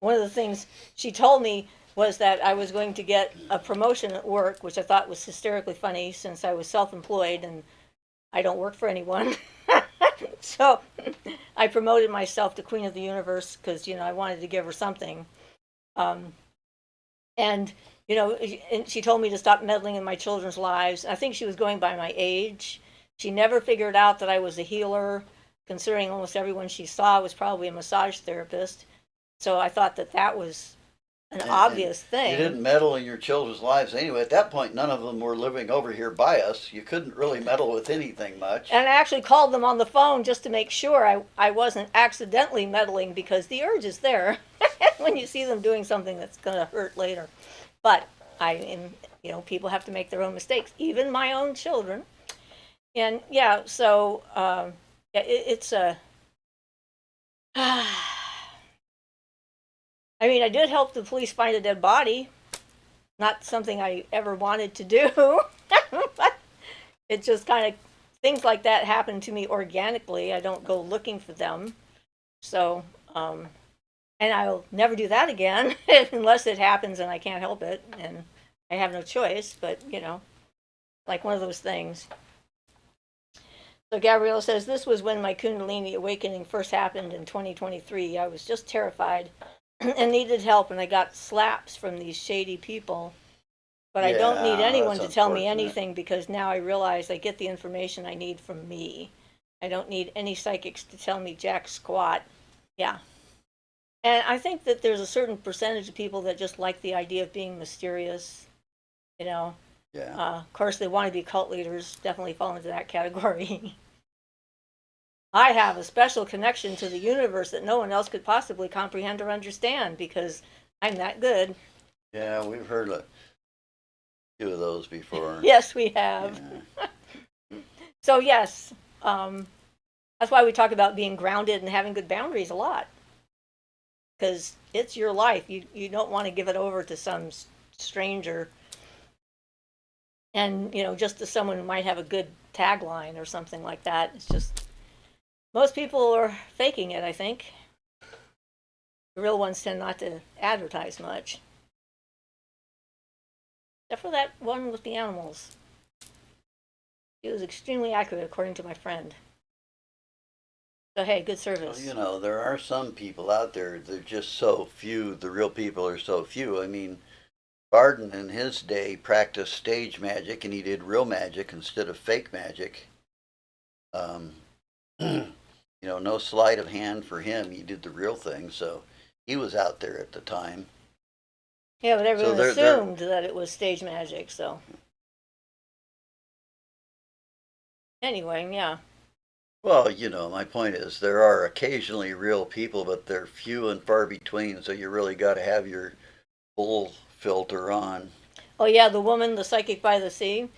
One of the things she told me was that I was going to get a promotion at work, which I thought was hysterically funny since I was self-employed and I don't work for anyone. So I promoted myself to Queen of the Universe because, I wanted to give her something. And she told me to stop meddling in my children's lives. I think she was going by my age. She never figured out that I was a healer, considering almost everyone she saw was probably a massage therapist. So I thought that was an obvious thing. You didn't meddle in your children's lives anyway. At that point, none of them were living over here by us. You couldn't really meddle with anything much. And I actually called them on the phone just to make sure I wasn't accidentally meddling, because the urge is there when you see them doing something that's going to hurt later. But people have to make their own mistakes, even my own children. And yeah, so it's a. I mean, I did help the police find a dead body. Not something I ever wanted to do. But it just kind of, things like that happen to me organically. I don't go looking for them. So, and I'll never do that again unless it happens and I can't help it and I have no choice. But, like one of those things. So Gabrielle says, this was when my Kundalini awakening first happened in 2023. I was just terrified and needed help, and I got slaps from these shady people. But I don't need anyone to tell me anything, because now I realize I get the information I need from me. I don't need any psychics to tell me jack squat. Yeah. And I think that there's a certain percentage of people that just like the idea of being mysterious, Yeah. Of course, they want to be cult leaders, definitely fall into that category. I have a special connection to the universe that no one else could possibly comprehend or understand, because I'm that good. Yeah, we've heard 2 of those before. Yes, we have. Yeah. So yes, that's why we talk about being grounded and having good boundaries a lot, because it's your life. You don't want to give it over to some stranger, and just to someone who might have a good tagline or something like that. It's just most people are faking it, I think. The real ones tend not to advertise much, except for that one with the animals. It was extremely accurate, according to my friend. So hey, good service. Well, there are some people out there, they're just so few, the real people are so few. I mean, Barden in his day practiced stage magic and he did real magic instead of fake magic. Um, no sleight of hand for him. He did the real thing, so he was out there at the time. Yeah, but everyone they're assumed that it was stage magic, so. Anyway, yeah. Well, my point is there are occasionally real people, but they're few and far between, so you really got to have your bull filter on. Oh yeah, the woman, the psychic by the sea.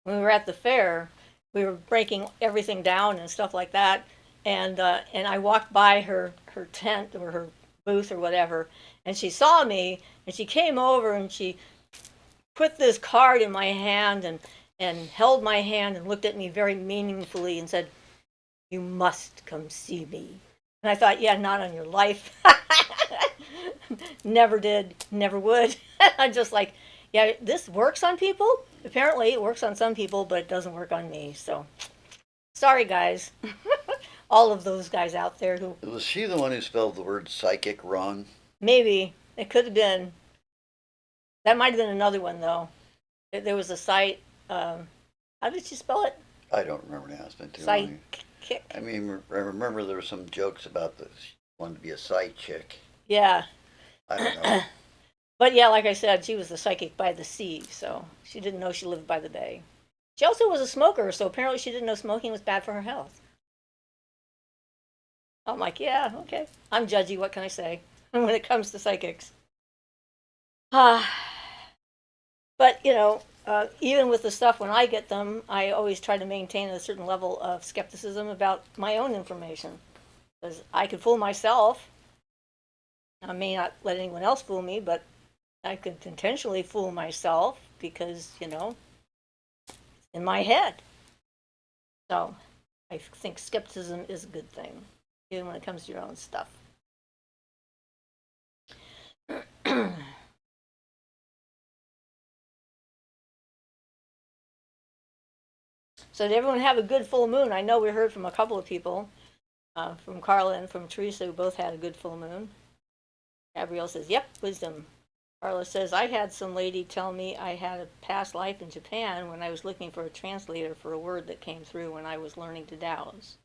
When we were at the fair, we were breaking everything down and stuff like that, and I walked by her tent or her booth or whatever, and she saw me, and she came over and she put this card in my hand and held my hand and looked at me very meaningfully and said, "You must come see me." And I thought, yeah, not on your life. Never did, never would. I'm just like, yeah, this works on people. Apparently, it works on some people, but it doesn't work on me. So, sorry, guys. All of those guys out there who. Was she the one who spelled the word psychic wrong? Maybe. It could have been. That might have been another one, though. There was a site. How did she spell it? I don't remember now. It's been too long. Psychic. I mean, I remember there were some jokes about this. She wanted to be a side chick. Yeah. I don't know. But yeah, like I said, she was the psychic by the sea, so she didn't know she lived by the bay. She also was a smoker, so apparently she didn't know smoking was bad for her health. I'm like, yeah, okay. I'm judgy, what can I say? When it comes to psychics. But, even with the stuff when I get them, I always try to maintain a certain level of skepticism about my own information. Because I could fool myself. I may not let anyone else fool me, but I could intentionally fool myself because, in my head. So I think skepticism is a good thing, even when it comes to your own stuff. So did everyone have a good full moon? I know we heard from a couple of people, from Carla and from Teresa, who both had a good full moon. Gabrielle says, yep, wisdom. Carla says, I had some lady tell me I had a past life in Japan when I was looking for a translator for a word that came through when I was learning to Taoist.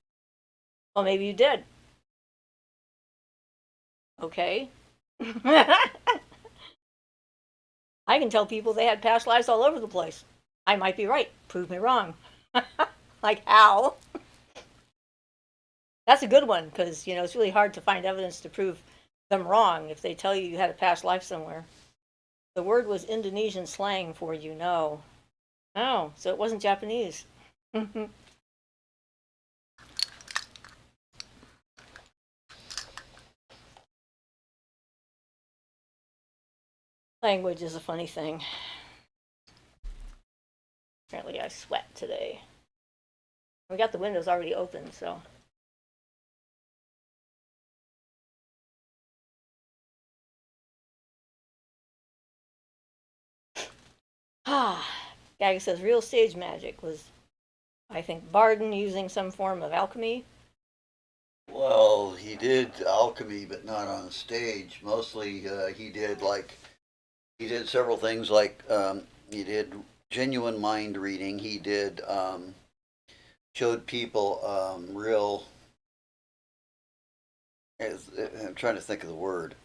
Well, maybe you did. Okay. I can tell people they had past lives all over the place. I might be right. Prove me wrong. Like how? That's a good one because, it's really hard to find evidence to prove them wrong if they tell you had a past life somewhere. The word was Indonesian slang for Oh, so it wasn't Japanese. Language is a funny thing. Apparently I sweat today. We got the windows already open, so. Gag says real stage magic was, I think, Barden using some form of alchemy. Well, he did alchemy, but not on stage. Mostly, he did several things like he did genuine mind reading. He did showed people real. I'm trying to think of the word.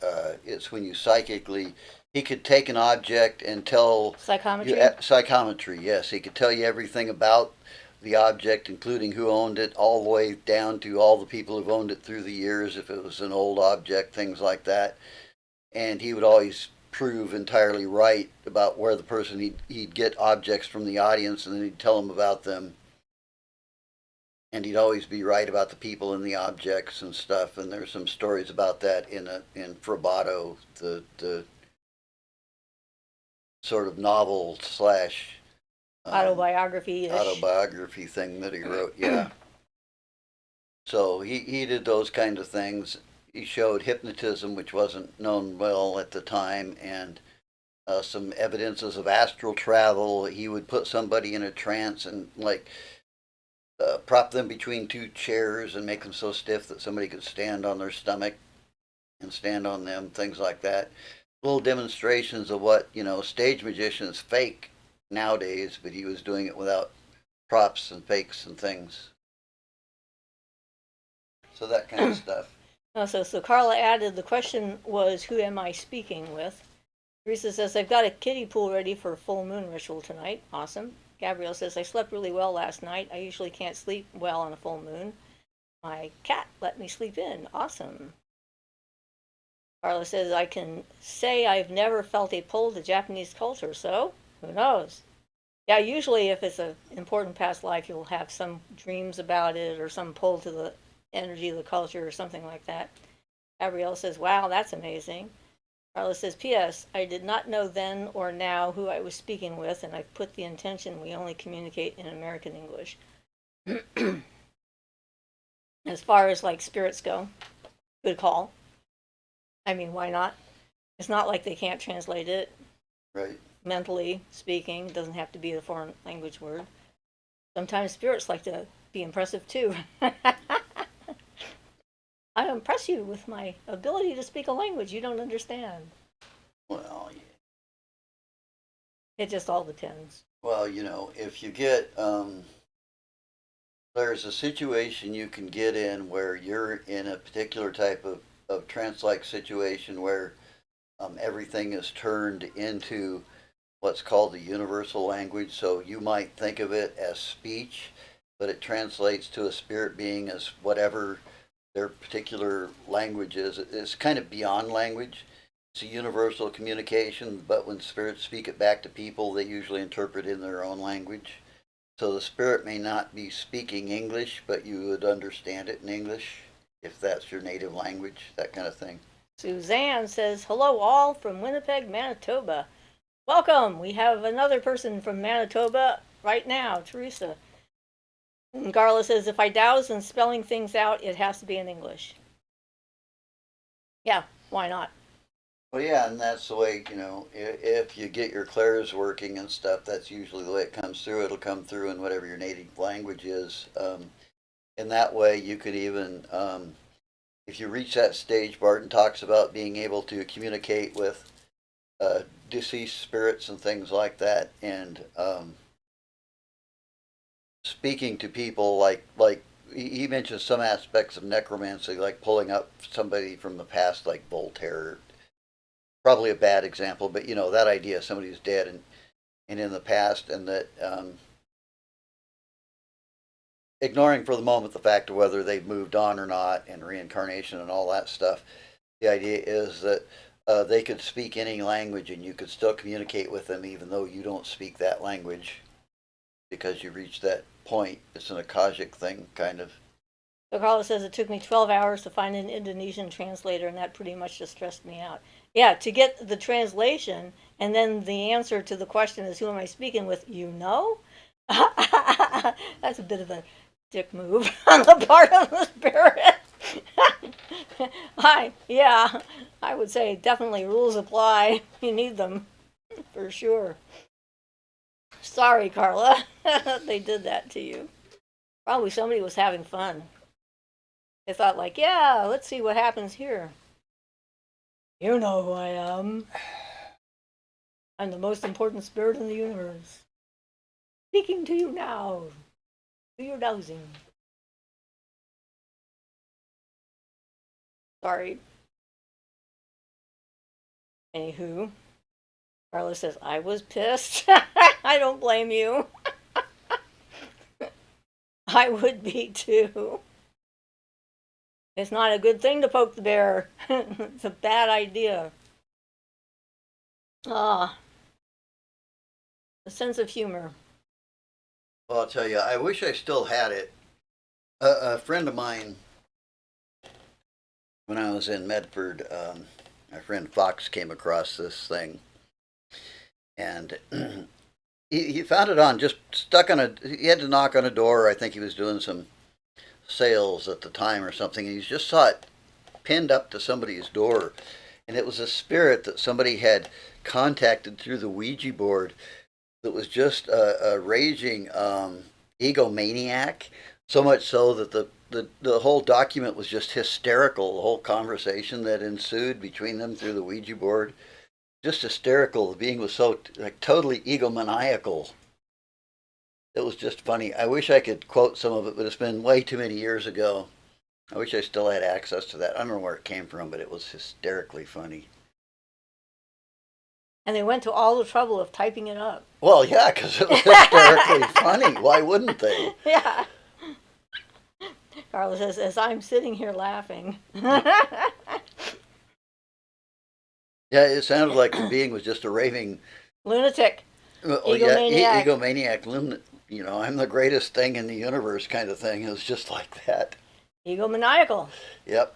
It's when you psychically. He could take an object and tell Psychometry. Psychometry. Yes, he could tell you everything about the object, including who owned it, all the way down to all the people who've owned it through the years, if it was an old object, things like that. And he would always prove entirely right about where the person he'd get objects from the audience, and then he'd tell them about them, and he'd always be right about the people and the objects and stuff. And there's some stories about that in Frabato, the sort of novel slash autobiography thing that he wrote. Yeah. So he did those kind of things. He showed hypnotism, which wasn't known well at the time, and some evidences of astral travel. He would put somebody in a trance and prop them between two chairs and make them so stiff that somebody could stand on their stomach and stand on them, things like that. Little demonstrations of what, stage magicians fake nowadays, but he was doing it without props and fakes and things. So that kind of stuff. So Carla added, the question was, who am I speaking with? Teresa says, I've got a kiddie pool ready for a full moon ritual tonight. Awesome. Gabrielle says, I slept really well last night. I usually can't sleep well on a full moon. My cat let me sleep in. Awesome. Carla says, I can say I've never felt a pull to Japanese culture, so who knows? Yeah, usually if it's an important past life, you'll have some dreams about it or some pull to the energy of the culture or something like that. Gabrielle says, wow, that's amazing. Carla says, P.S. I did not know then or now who I was speaking with, and I've put the intention we only communicate in American English. As far as spirits go, good call. I mean, why not? It's not like they can't translate it. Right. Mentally speaking, it doesn't have to be a foreign language word. Sometimes spirits like to be impressive too. I impress you with my ability to speak a language you don't understand. Well, yeah. It just all depends. Well, if you get, there's a situation you can get in where you're in a particular type of trance-like situation where everything is turned into what's called the universal language. So you might think of it as speech, but it translates to a spirit being as whatever their particular language is. It's kind of beyond language. It's a universal communication, but when spirits speak it back to people, they usually interpret it in their own language. So the spirit may not be speaking English, but you would understand it in English if that's your native language, that kind of thing. Suzanne says, hello all from Winnipeg, Manitoba. Welcome. We have another person from Manitoba right now, Teresa. And Carla says, if I douse and spelling things out, it has to be in English. Yeah, why not? Well, yeah, and that's the way, if you get your clairs working and stuff, that's usually the way it comes through. It'll come through in whatever your native language is. In that way, you could even, if you reach that stage, Barton talks about being able to communicate with deceased spirits and things like that, and speaking to people like he mentions some aspects of necromancy, like pulling up somebody from the past, like Voltaire. Probably a bad example, but that idea, somebody's dead and in the past, and that ignoring for the moment the fact of whether they've moved on or not, and reincarnation and all that stuff, the idea is that they could speak any language and you could still communicate with them even though you don't speak that language because you reach that point. It's an Akashic thing, kind of. So Carla says, it took me 12 hours to find an Indonesian translator, and that pretty much just stressed me out. Yeah, to get the translation, and then the answer to the question is, who am I speaking with? That's a bit of a dick move on the part of the spirit. Yeah, I would say definitely rules apply. You need them, for sure. Sorry, Carla, they did that to you. Probably somebody was having fun. They thought yeah, let's see what happens here. You know who I am. I'm the most important spirit in the universe. Speaking to you now. Do your dowsing. Sorry. Anywho, Carla says, I was pissed. I don't blame you. I would be too. It's not a good thing to poke the bear. It's a bad idea. Ah, a sense of humor. Well, I'll tell you, I wish I still had it. A friend of mine, when I was in Medford, my friend Fox came across this thing, and he found it on just stuck on a. He had to knock on a door. I think he was doing some sales at the time or something, and he just saw it pinned up to somebody's door, and it was a spirit that somebody had contacted through the Ouija board that was just a raging egomaniac, so much so that the whole document was just hysterical. The whole conversation that ensued between them through the Ouija board, just hysterical. The being was so like totally egomaniacal. It was just funny. I wish I could quote some of it, but it's been way too many years ago. I wish I still had access to that. I don't know where it came from, but it was hysterically funny. And they went to all the trouble of typing it up. Well, yeah, because it was hysterically funny. Why wouldn't they? Yeah. Carla says, as I'm sitting here laughing. Yeah, it sounded like the being was just a raving, Lunatic. oh Egomaniac. egomaniac. I'm the greatest thing in the universe kind of thing. It was just like that. Egomaniacal. Yep.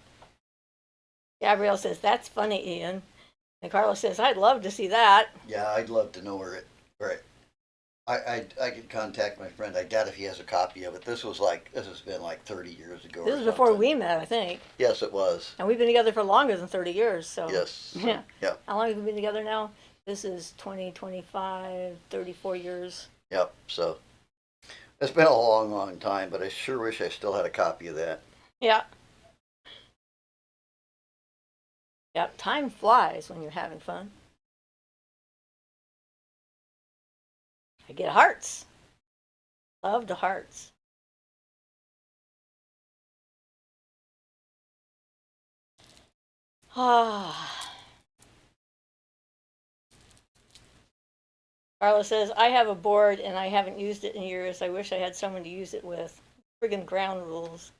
Gabrielle says, that's funny, Ian. And Carla says, I'd love to see that. Yeah, I'd love to know where it. Right. I could contact my friend. I doubt if he has a copy of it. This has been like 30 years ago. This or was before something. we met, I think. Yes, it was. And we've been together for longer than 30 years, so. Yes. Yeah. Yeah. How long have we been together now? This is 20, 25, 34 years. Yep. So it's been a long, long time, but I sure wish I still had a copy of that. Yeah. Yep. Time flies when you're having fun. I get hearts. Love the hearts. Ah. Carla says, I have a board and I haven't used it in years. I wish I had someone to use it with. Friggin' ground rules.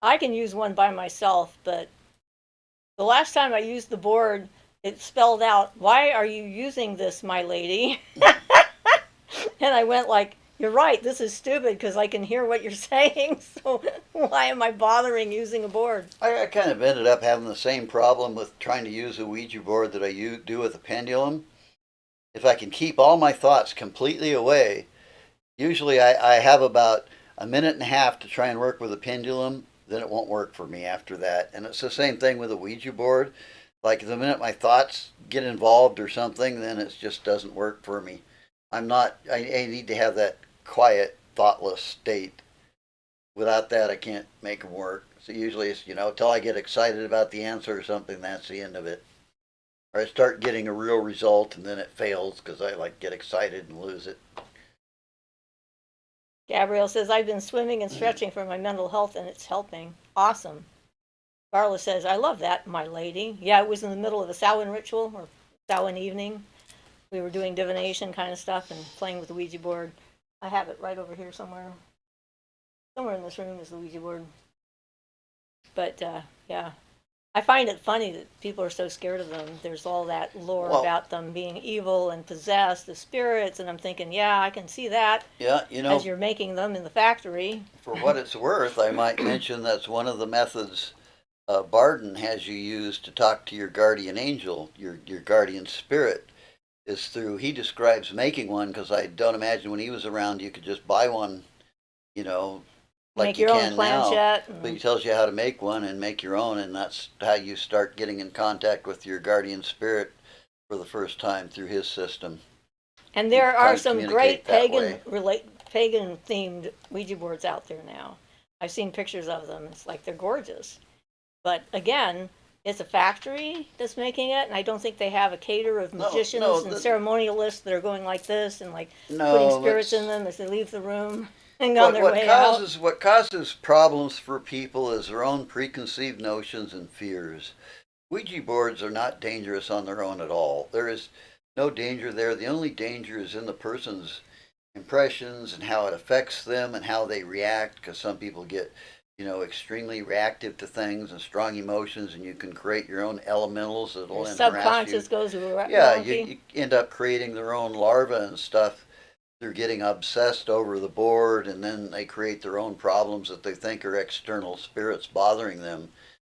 I can use one by myself, but the last time I used the board, it spelled out, why are you using this, my lady? And I went like, you're right, this is stupid because I can hear what you're saying, so why am I bothering using a board? I kind of ended up having the same problem with trying to use a Ouija board that I do with a pendulum. If I can keep all my thoughts completely away, usually I have about a minute and a half to try and work with a pendulum, then it won't work for me after that. And it's the same thing with a Ouija board. Like the minute my thoughts get involved or something, then it just doesn't work for me. I need to have that quiet, thoughtless state. Without that, I can't make them work. So usually it's, till I get excited about the answer or something, that's the end of it. Or I start getting a real result and then it fails because I get excited and lose it. Gabrielle says, I've been swimming and stretching for my mental health and it's helping. Awesome. Carla says, I love that, my lady. Yeah, it was in the middle of a Samhain ritual or Samhain evening. We were doing divination kind of stuff and playing with the Ouija board. I have it right over here somewhere. Somewhere in this room is the Ouija board. But yeah, I find it funny that people are so scared of them. There's all that lore about them being evil and possessed as spirits, and I'm thinking, yeah, I can see that. Yeah, as you're making them in the factory. For what it's worth, I might mention that's one of the methods Barden has you use to talk to your guardian angel, your guardian spirit, is through, he describes making one, because I don't imagine when he was around you could just buy one, like make you your can own planchette. now. But he tells you how to make one and make your own, and that's how you start getting in contact with your guardian spirit for the first time through his system. And there are some great pagan themed Ouija boards out there now. I've seen pictures of them. It's like they're gorgeous. But again, it's a factory that's making it, and I don't think they have a cater of magicians and ceremonialists that are going like this and putting spirits in them as they leave the room and on their way out. What causes problems for people is their own preconceived notions and fears. Ouija boards are not dangerous on their own at all. There is no danger there. The only danger is in the person's impressions and how it affects them and how they react, because some people get extremely reactive to things and strong emotions, and you can create your own elementals that'll Your then harass you. subconscious goes Yeah, you, wonky. you end up creating their own larvae and stuff. They're getting obsessed over the board, and then they create their own problems that they think are external spirits bothering them.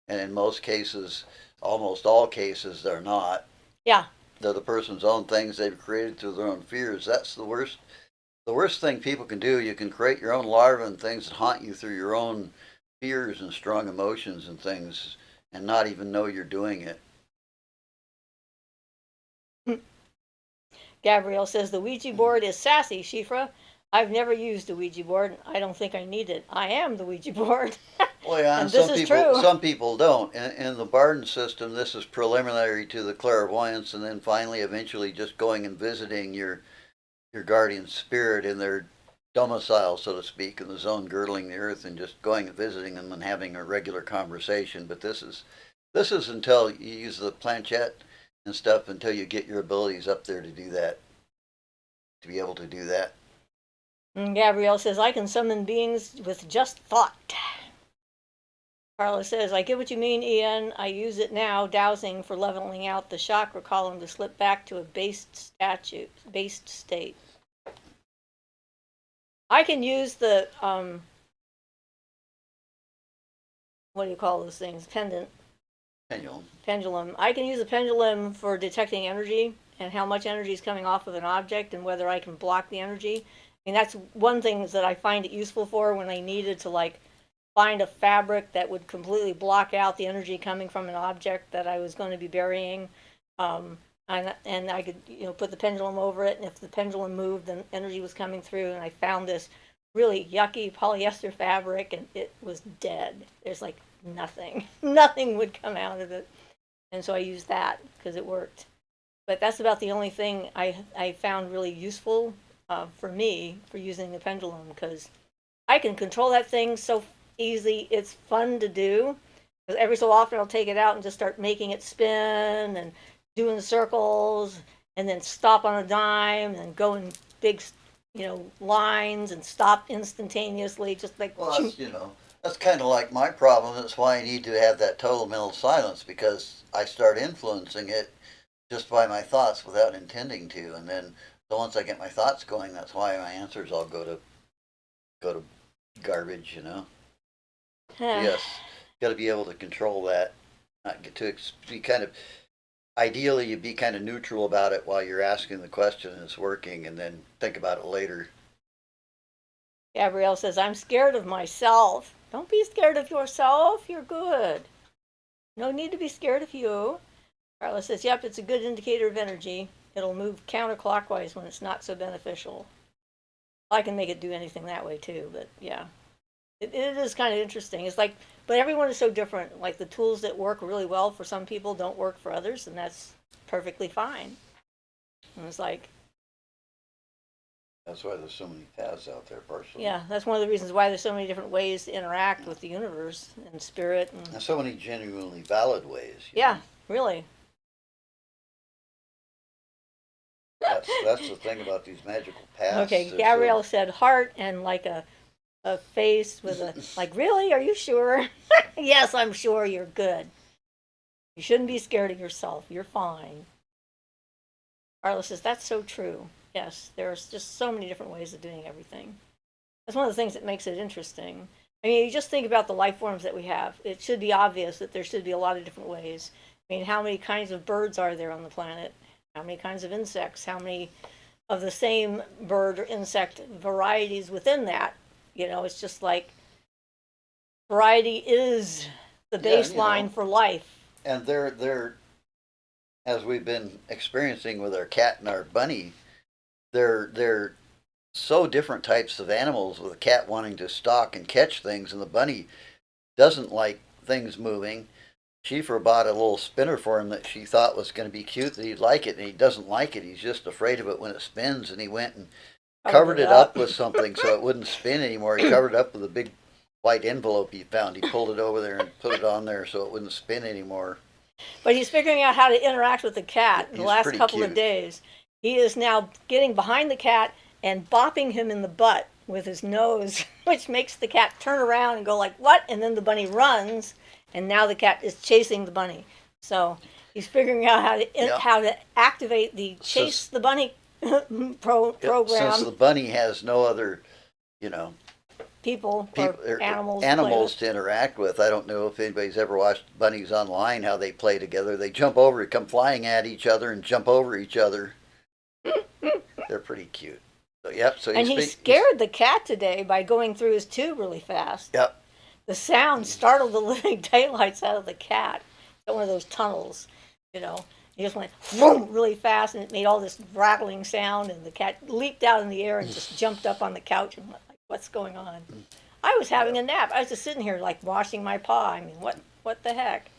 And in most cases, almost all cases, they're not. Yeah. They're the person's own things they've created through their own fears. That's the worst. The worst thing people can do. You can create your own larvae and things that haunt you through your own fears and strong emotions and things, and not even know you're doing it. Gabrielle says the Ouija board is sassy, Siofra. I've never used a Ouija board. I don't think I need it. I am the Ouija board. Well, yeah, and And this is true. some people don't. In the Barden system, this is preliminary to the clairvoyance, and then finally, eventually, just going and visiting your guardian spirit in their domicile, so to speak, in the zone girdling the earth, and just going and visiting them and having a regular conversation. But this is until you use the planchette and stuff, until you get your abilities up there to do that, to be able to do that. And Gabrielle says I can summon beings with just thought. Carla says, I get what you mean, Ian. I use it now, dowsing for leveling out the chakra column to slip back to a based state. I can use the, what do you call those things? Pendulum. I can use a pendulum for detecting energy and how much energy is coming off of an object and whether I can block the energy. I mean, that's one thing that I find it useful for when I needed to, like, find a fabric that would completely block out the energy coming from an object that I was going to be burying. And I could, put the pendulum over it, and if the pendulum moved, then energy was coming through. And I found this really yucky polyester fabric, and it was dead. There's like nothing. Nothing would come out of it. And so I used that because it worked. But that's about the only thing I found really useful for me for using the pendulum, because I can control that thing so easy. It's fun to do because every so often I'll take it out and just start making it spin and doing circles, and then stop on a dime and go in big, lines and stop instantaneously, just like. Well, that's kind of like my problem. That's why I need to have that total mental silence, because I start influencing it just by my thoughts without intending to, and then so once I get my thoughts going, that's why my answers all go to garbage. Yes, got to be able to control that. Not get to be kind of. Ideally, you'd be kind of neutral about it while you're asking the question and it's working, and then think about it later. Gabrielle says, I'm scared of myself. Don't be scared of yourself. You're good. No need to be scared of you. Carla says, yep, it's a good indicator of energy. It'll move counterclockwise when it's not so beneficial. I can make it do anything that way too, but yeah. It is kind of interesting. It's like, but everyone is so different. Like the tools that work really well for some people don't work for others, and that's perfectly fine. And it's like, That's why there's so many paths out there, partially. yeah, that's one of the reasons why there's so many different ways to interact with the universe and spirit. And so many genuinely valid ways. Yeah, really. That's the thing about these magical paths. Okay, Gabrielle said heart and like a face with a, like, really? Are you sure? Yes, I'm sure you're good. You shouldn't be scared of yourself. You're fine. Carla says, that's so true. Yes, there's just so many different ways of doing everything. That's one of the things that makes it interesting. I mean, you just think about the life forms that we have. It should be obvious that there should be a lot of different ways. I mean, how many kinds of birds are there on the planet? How many kinds of insects? How many of the same bird or insect varieties within that? It's just like variety is the baseline for life. And they're, as we've been experiencing with our cat and our bunny, they're so different types of animals, with a cat wanting to stalk and catch things, and the bunny doesn't like things moving. Siofra bought a little spinner for him that she thought was going to be cute, that he'd like it, and he doesn't like it. He's just afraid of it when it spins, and he went and covered it up with something so it wouldn't spin anymore. He covered it up with a big white envelope he found. He pulled it over there and put it on there so it wouldn't spin anymore. But he's figuring out how to interact with the cat in the last couple of days. He is now getting behind the cat and bopping him in the butt with his nose, which makes the cat turn around and go like, what? And then the bunny runs, and now the cat is chasing the bunny. So he's figuring out Yeah. how to activate the chase Since, the bunny program. since the bunny has no other, you know, People or people or animals, animals to interact with. I don't know if anybody's ever watched bunnies online how they play together. They jump over, come flying at each other, and jump over each other. They're pretty cute. So yep. So and he scared the cat today by going through his tube really fast. Yep. The sound startled the living daylights out of the cat. It's one of those tunnels, you know. He just went boom really fast, and it made all this rattling sound. And the cat leaped out in the air and just jumped up on the couch and went like, "What's going on?" I was having a nap. I was just sitting here like washing my paw. I mean, what the heck?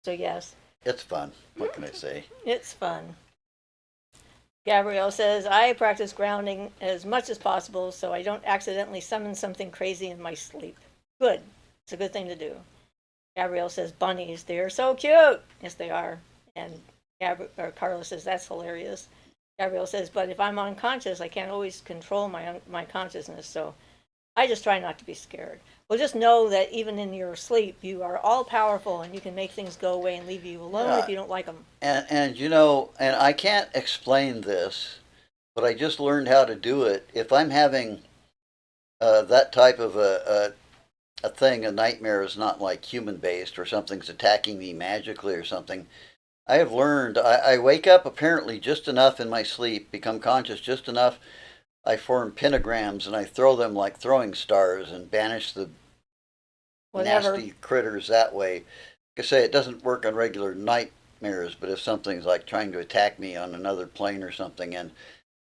So yes, It's fun. What can I say? it's fun. Gabrielle says, I practice grounding as much as possible so I don't accidentally summon something crazy in my sleep. Good. It's a good thing to do. Gabrielle says, bunnies, they're so cute. Yes, they are. And Carla says, that's hilarious. Gabrielle says, but if I'm unconscious, I can't always control my consciousness, so I just try not to be scared. Well, just know that even in your sleep, you are all powerful and you can make things go away and leave you alone if you don't like them. And you know, and I can't explain this, but I just learned how to do it. If I'm having that type of a thing, a nightmare is not like human based or something's attacking me magically or something. I have learned I wake up apparently just enough in my sleep, become conscious just enough. I form pentagrams and I throw them like throwing stars and banish the Whatever. nasty critters that way. Like I say, it doesn't work on regular nightmares, but if something's like trying to attack me on another plane or something, and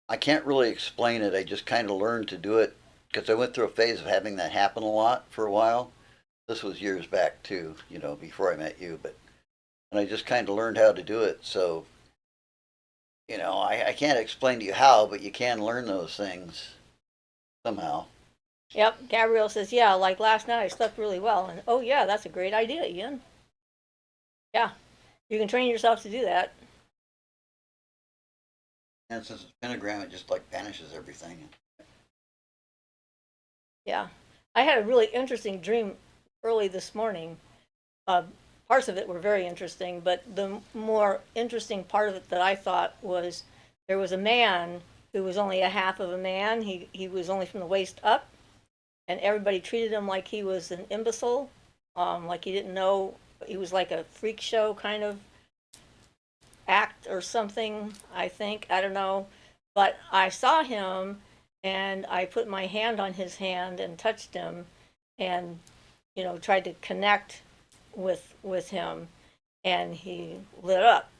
I can't really explain it, I just kind of learned to do it because I went through a phase of having that happen a lot for a while. This was years back too, you know, before I met you, but and I just kind of learned how to do it. So, you know, I can't explain to you how, but you can learn those things somehow. Yep, Gabrielle says, yeah, like last night I slept really well. And oh, yeah, that's a great idea, Ian. Yeah, you can train yourself to do that. And since it's pentagram, it just like banishes everything. Yeah. I had a really interesting dream early this morning. Uh, Parts of it were very interesting, but the more interesting part of it that I thought was there was a man who was only a half of a man. He was only from the waist up, and everybody treated him like he was an imbecile, like he didn't know. He was like a freak show kind of act or something, I think. I don't know. But I saw him and I put my hand on his hand and touched him and, tried to connect with him, and he lit up.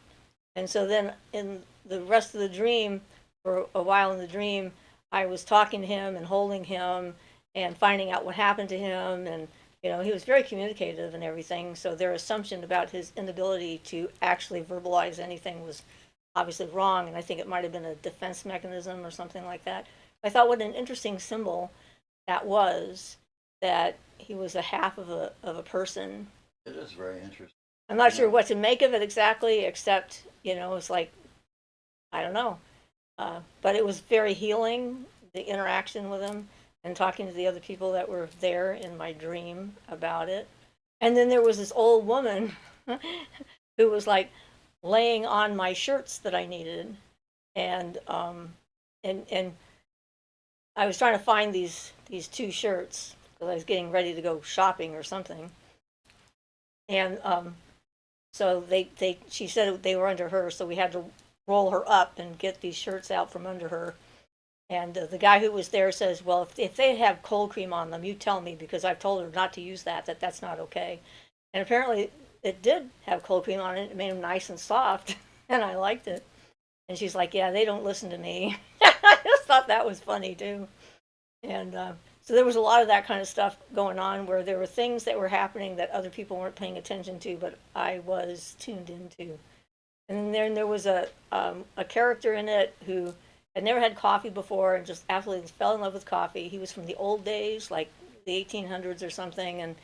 And so then in the rest of the dream, for a while in the dream, I was talking to him and holding him and finding out what happened to him. And, he was very communicative and everything. So their assumption about his inability to actually verbalize anything was obviously wrong. And I think it might have been a defense mechanism or something like that. I thought what an interesting symbol that was, that he was a half of a person. It is very interesting. I'm not sure what to make of it exactly, except, it's like, I don't know. But it was very healing, the interaction with him and talking to the other people that were there in my dream about it. And then there was this old woman who was like laying on my shirts that I needed. And I was trying to find these two shirts because I was getting ready to go shopping or something. And so she said they were under her, so we had to roll her up and get these shirts out from under her. And the guy who was there says, well, if they have cold cream on them, you tell me, because I've told her not to use that's not okay. And apparently it did have cold cream on it. It made them nice and soft, and I liked it. And she's like, yeah, they don't listen to me. I just thought that was funny, too. And so there was a lot of that kind of stuff going on where there were things that were happening that other people weren't paying attention to, but I was tuned into. And then there was a character in it who had never had coffee before and just absolutely fell in love with coffee. He was from the old days, like the 1800s or something. And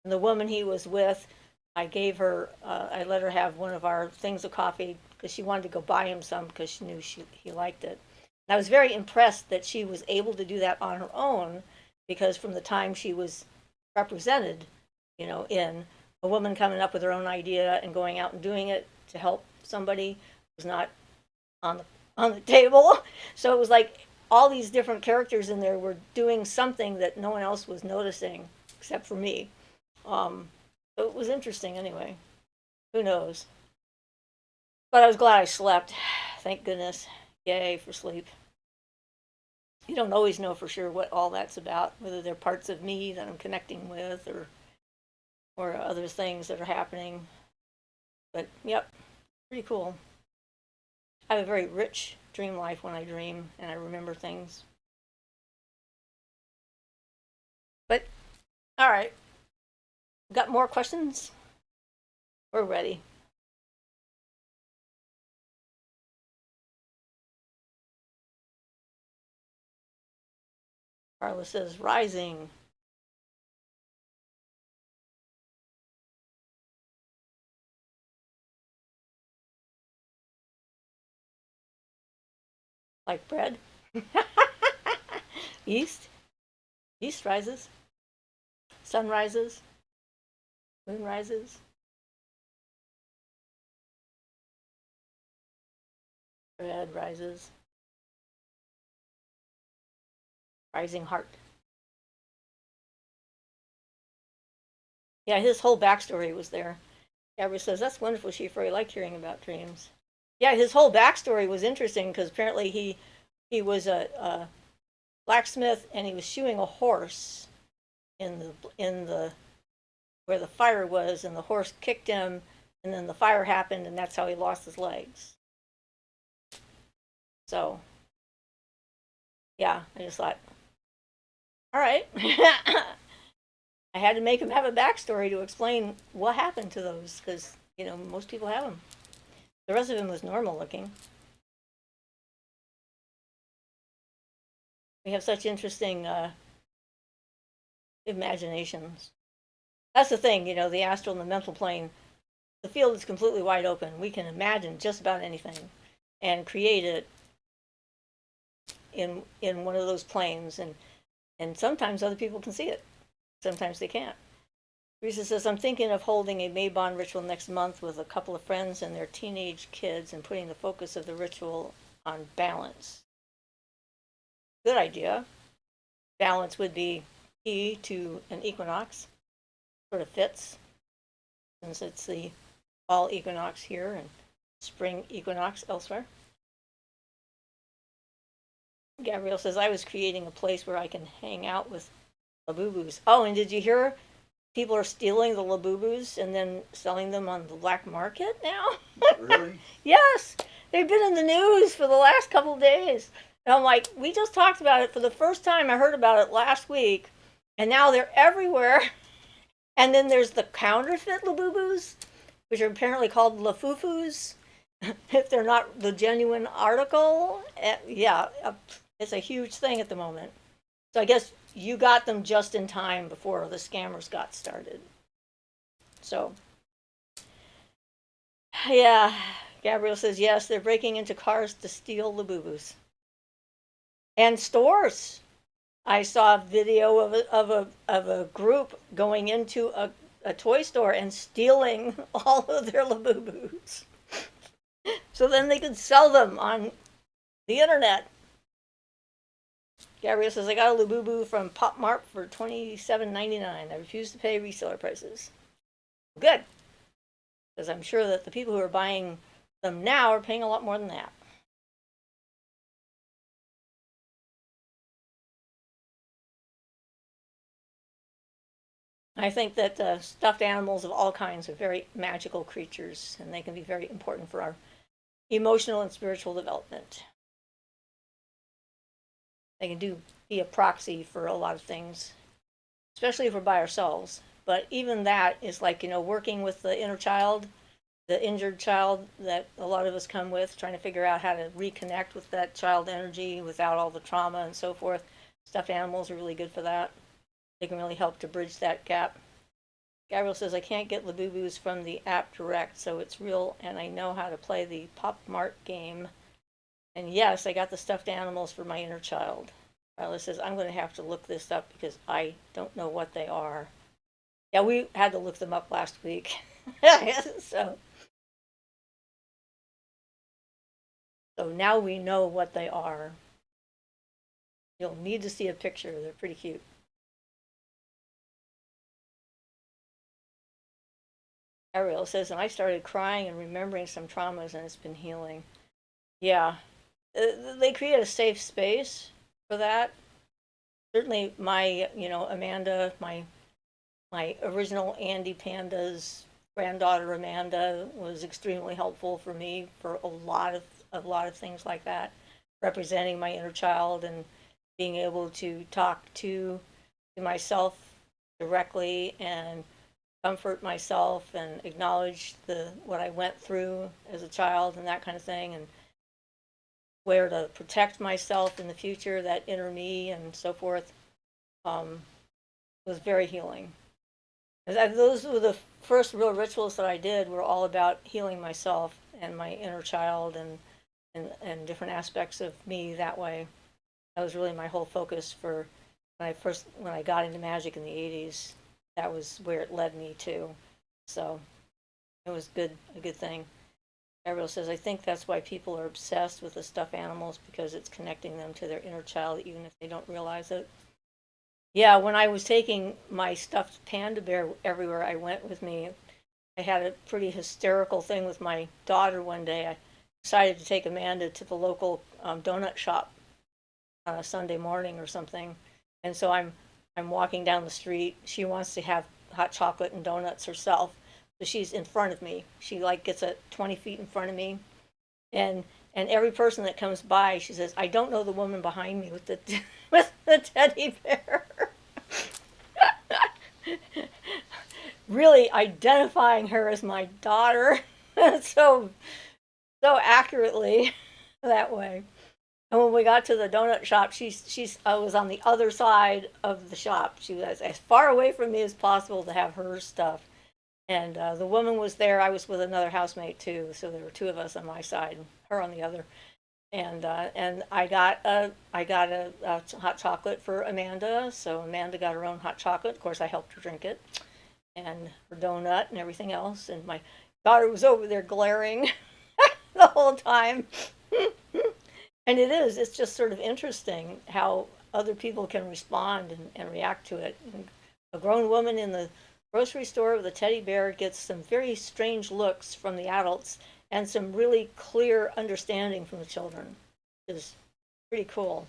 the woman he was with, I let her have one of our things of coffee because she wanted to go buy him some because she knew he liked it. And I was very impressed that she was able to do that on her own, because from the time she was represented, in a woman coming up with her own idea and going out and doing it to help somebody was not on the table. So it was like all these different characters in there were doing something that no one else was noticing except for me. So it was interesting anyway. Who knows? But I was glad I slept. Thank goodness. Yay for sleep. You don't always know for sure what all that's about, whether they're parts of me that I'm connecting with, or other things that are happening. But yep, pretty cool. I have a very rich dream life when I dream and I remember things. But all right, got more questions? We're ready. Carla says rising. Like bread. East. East rises. Sun rises. Moon rises. Bread rises. Rising heart. Yeah, his whole backstory was there. Gabrielle says, that's wonderful, Siofra. I like hearing about dreams. Yeah, his whole backstory was interesting because apparently he was a blacksmith and he was shoeing a horse in the where the fire was, and the horse kicked him, and then the fire happened, and that's how he lost his legs. So yeah, I just thought, all right. I had to make him have a backstory to explain what happened to those, because most people have them. The rest of him was normal looking. We have such interesting imaginations. That's the thing, the astral and the mental plane. The field is completely wide open. We can imagine just about anything and create it in one of those planes, and sometimes other people can see it. Sometimes they can't. Teresa says, I'm thinking of holding a Maybon ritual next month with a couple of friends and their teenage kids and putting the focus of the ritual on balance. Good idea. Balance would be key to an equinox. Sort of fits, since it's the fall equinox here and spring equinox elsewhere. Gabrielle says, I was creating a place where I can hang out with labubus. Oh, and did you hear people are stealing the labubus and then selling them on the black market now? Really? Yes, they've been in the news for the last couple of days. And I'm like, we just talked about it for the first time. I heard about it last week, and now they're everywhere. And then there's the counterfeit labubus, which are apparently called lafufus, if they're not the genuine article. Yeah, it's a huge thing at the moment. So I guess you got them just in time before the scammers got started. So, yeah, Gabrielle says, yes, they're breaking into cars to steal labubus. And stores. I saw a video of a group going into a toy store and stealing all of their labubus, so then they could sell them on the internet. Gabrielle says, I got a labubu from Pop Mart for $27.99. I refuse to pay reseller prices. Good, because I'm sure that the people who are buying them now are paying a lot more than that. I think that stuffed animals of all kinds are very magical creatures, and they can be very important for our emotional and spiritual development. They can be a proxy for a lot of things, especially if we're by ourselves. But even that is like, working with the inner child, the injured child that a lot of us come with, trying to figure out how to reconnect with that child energy without all the trauma and so forth. Stuffed animals are really good for that. They can really help to bridge that gap. Gabrielle says, I can't get labubus from the app direct, so it's real, and I know how to play the Pop Mart game And yes, I got the stuffed animals for my inner child. Carla says, I'm going to have to look this up because I don't know what they are. Yeah, we had to look them up last week. so, so now we know what they are. You'll need to see a picture. They're pretty cute. Ariel says, and I started crying and remembering some traumas, and it's been healing. Yeah, they create a safe space for that. Certainly, Amanda, my original Andy Panda's granddaughter Amanda was extremely helpful for me for a lot of things like that, representing my inner child and being able to talk to myself directly and comfort myself and acknowledge the what I went through as a child and that kind of thing, and where to protect myself in the future, that inner me and so forth, um, was very healing. Those were the first real rituals that I did, were all about healing myself and my inner child and different aspects of me that way. That was really my whole focus for when I got into magic in the 80s. That was where it led me to. So it was a good thing. Ariel says, I think that's why people are obsessed with the stuffed animals, because it's connecting them to their inner child, even if they don't realize it. Yeah, when I was taking my stuffed panda bear everywhere I went with me, I had a pretty hysterical thing with my daughter one day. I decided to take Amanda to the local donut shop on a Sunday morning or something, and so I'm walking down the street. She wants to have hot chocolate and donuts herself, so she's in front of me. She like gets 20 feet in front of me, and every person that comes by, she says, I don't know the woman behind me with the with the teddy bear. Really identifying her as my daughter so accurately that way. And when we got to the donut shop, she's I was on the other side of the shop. She was as far away from me as possible to have her stuff. And the woman was there. I was with another housemate too, so there were two of us on my side, and her on the other. And I got a hot chocolate for Amanda. So Amanda got her own hot chocolate. Of course, I helped her drink it, and her donut and everything else. And my daughter was over there glaring the whole time. And it's just sort of interesting how other people can respond and react to it. And a grown woman in the grocery store with a teddy bear gets some very strange looks from the adults and some really clear understanding from the children, which is pretty cool.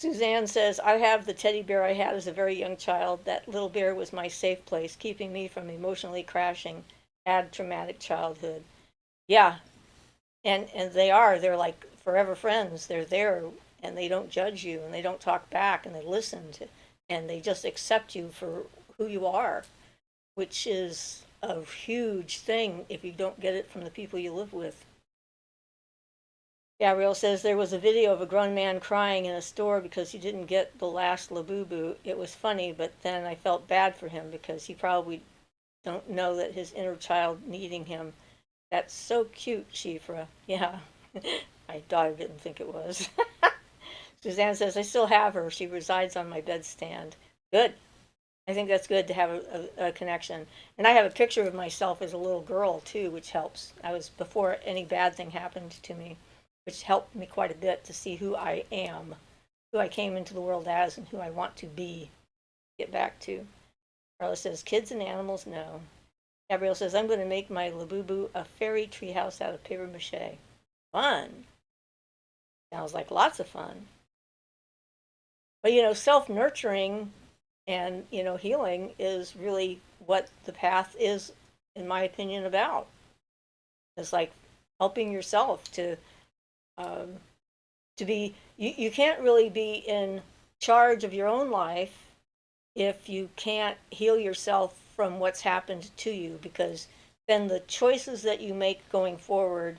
Suzanne says, I have the teddy bear I had as a very young child. That little bear was my safe place, keeping me from emotionally crashing, had traumatic childhood. Yeah, and they're like forever friends. They're there, and they don't judge you, and they don't talk back, and they listen to, and they just accept you for who you are, which is a huge thing if you don't get it from the people you live with. Gabrielle says there was a video of a grown man crying in a store because he didn't get the last Labubu. It was funny, but then I felt bad for him because he probably don't know that his inner child needing him. That's so cute, Siofra. Yeah, my daughter didn't think it was. Suzanne says, I still have her. She resides on my bedstand. Good. I think that's good to have a connection. And I have a picture of myself as a little girl, too, which helps. I was before any bad thing happened to me, which helped me quite a bit to see who I am, who I came into the world as, and who I want to be. Get back to. Carla says, kids and animals, no. Gabrielle says, I'm going to make my Labubu a fairy treehouse out of paper mache. Fun. Sounds like lots of fun. But, self-nurturing and, healing is really what the path is, in my opinion, about. It's like helping yourself to be, you can't really be in charge of your own life if you can't heal yourself from what's happened to you, because then the choices that you make going forward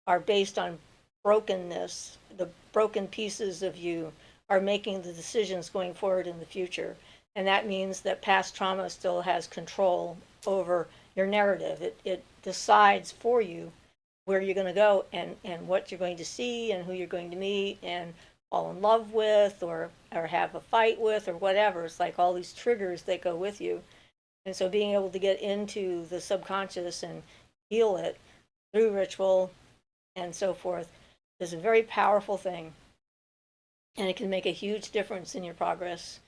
are based on brokenness. The broken pieces of you are making the decisions going forward in the future. And that means that past trauma still has control over your narrative. It decides for you where you're going to go and what you're going to see and who you're going to meet and fall in love with or have a fight with or whatever. It's like all these triggers that go with you. And so being able to get into the subconscious and heal it through ritual and so forth is a very powerful thing. And it can make a huge difference in your progress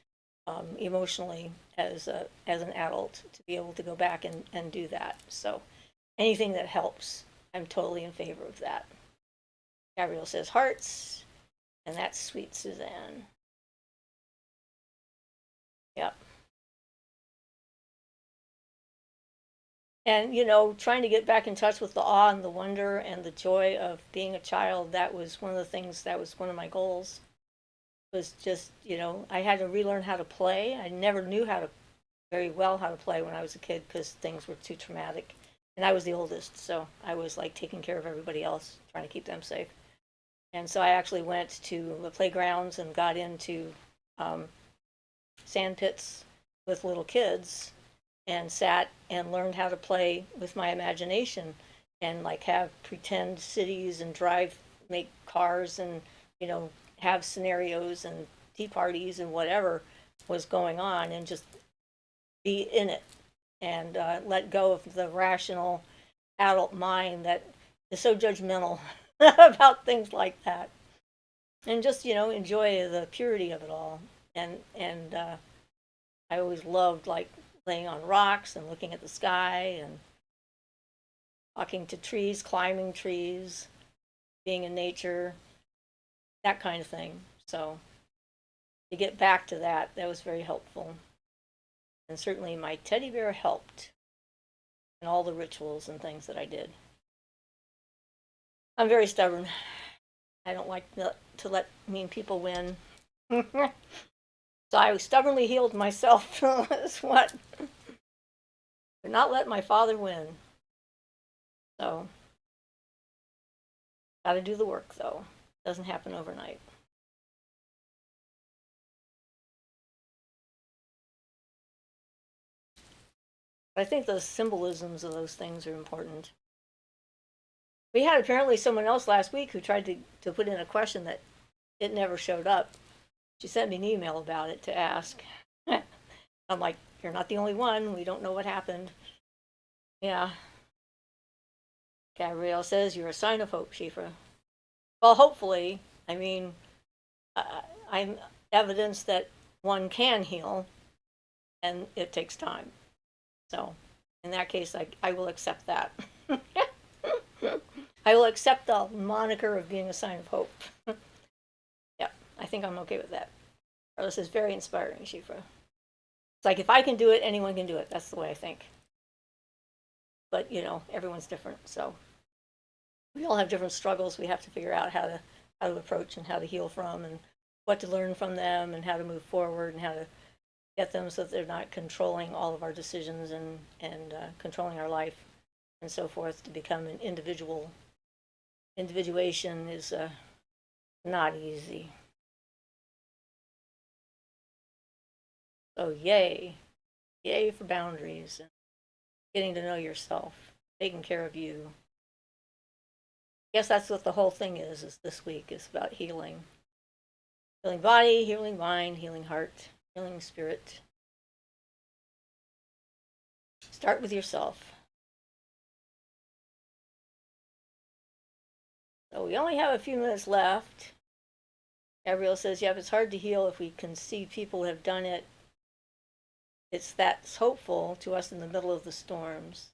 emotionally as an adult to be able to go back and do that. So anything that helps, I'm totally in favor of that. Gabrielle says hearts, and that's sweet Suzanne. Yep. And trying to get back in touch with the awe and the wonder and the joy of being a child, that was one of the things, that was one of my goals. Was just, I had to relearn how to play. I never knew very well how to play when I was a kid because things were too traumatic. And I was the oldest, so I was like taking care of everybody else, trying to keep them safe. And so I actually went to the playgrounds and got into sand pits with little kids and sat and learned how to play with my imagination and like have pretend cities and make cars and, have scenarios and tea parties and whatever was going on and just be in it and let go of the rational adult mind that is so judgmental about things like that, and just enjoy the purity of it all. And I always loved like laying on rocks and looking at the sky and talking to trees, climbing trees, being in nature, that kind of thing. So to get back to that was very helpful. And certainly my teddy bear helped in all the rituals and things that I did. I'm very stubborn. I don't like to let mean people win. So I stubbornly healed myself. That's what. Did not let my father win. So, got to do the work though. Doesn't happen overnight. But I think the symbolisms of those things are important. We had apparently someone else last week who tried to put in a question that it never showed up. She sent me an email about it to ask. I'm like, you're not the only one. We don't know what happened. Yeah. Gabrielle says, you're a sign of hope, Siofra. Well, hopefully, I mean, I'm evidence that one can heal, and it takes time. So, in that case, I will accept that. I will accept the moniker of being a sign of hope. Yeah, I think I'm okay with that. This is very inspiring, Siofra. It's like if I can do it, anyone can do it. That's the way I think. But everyone's different, so we all have different struggles. We have to figure out how to approach and how to heal from, and what to learn from them, and how to move forward, and how to get them so that they're not controlling all of our decisions and controlling our life and so forth. To become an individual. Individuation is not easy. So yay for boundaries and getting to know yourself, taking care of you. I guess that's what the whole thing is this week is about healing. Healing body, healing mind, healing heart, healing spirit. Start with yourself. So we only have a few minutes left. Gabrielle says, yeah, it's hard to heal if we can see people have done it. That's hopeful to us in the middle of the storms.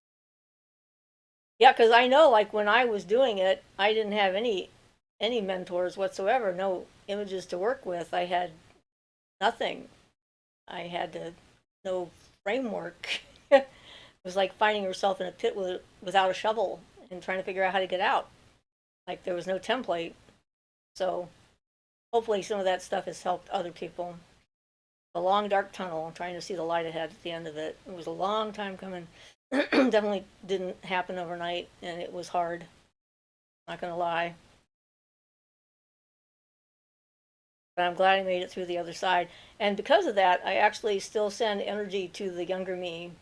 Yeah, because I know, like when I was doing it, I didn't have any mentors whatsoever, no images to work with. I had nothing. I had no framework. It was like finding yourself in a pit without a shovel and trying to figure out how to get out. Like there was no template. So hopefully some of that stuff has helped other people. A long dark tunnel, trying to see the light ahead at the end of it. It was a long time coming. Definitely didn't happen overnight, and it was hard. Not gonna lie. But I'm glad I made it through the other side. And because of that, I actually still send energy to the younger me.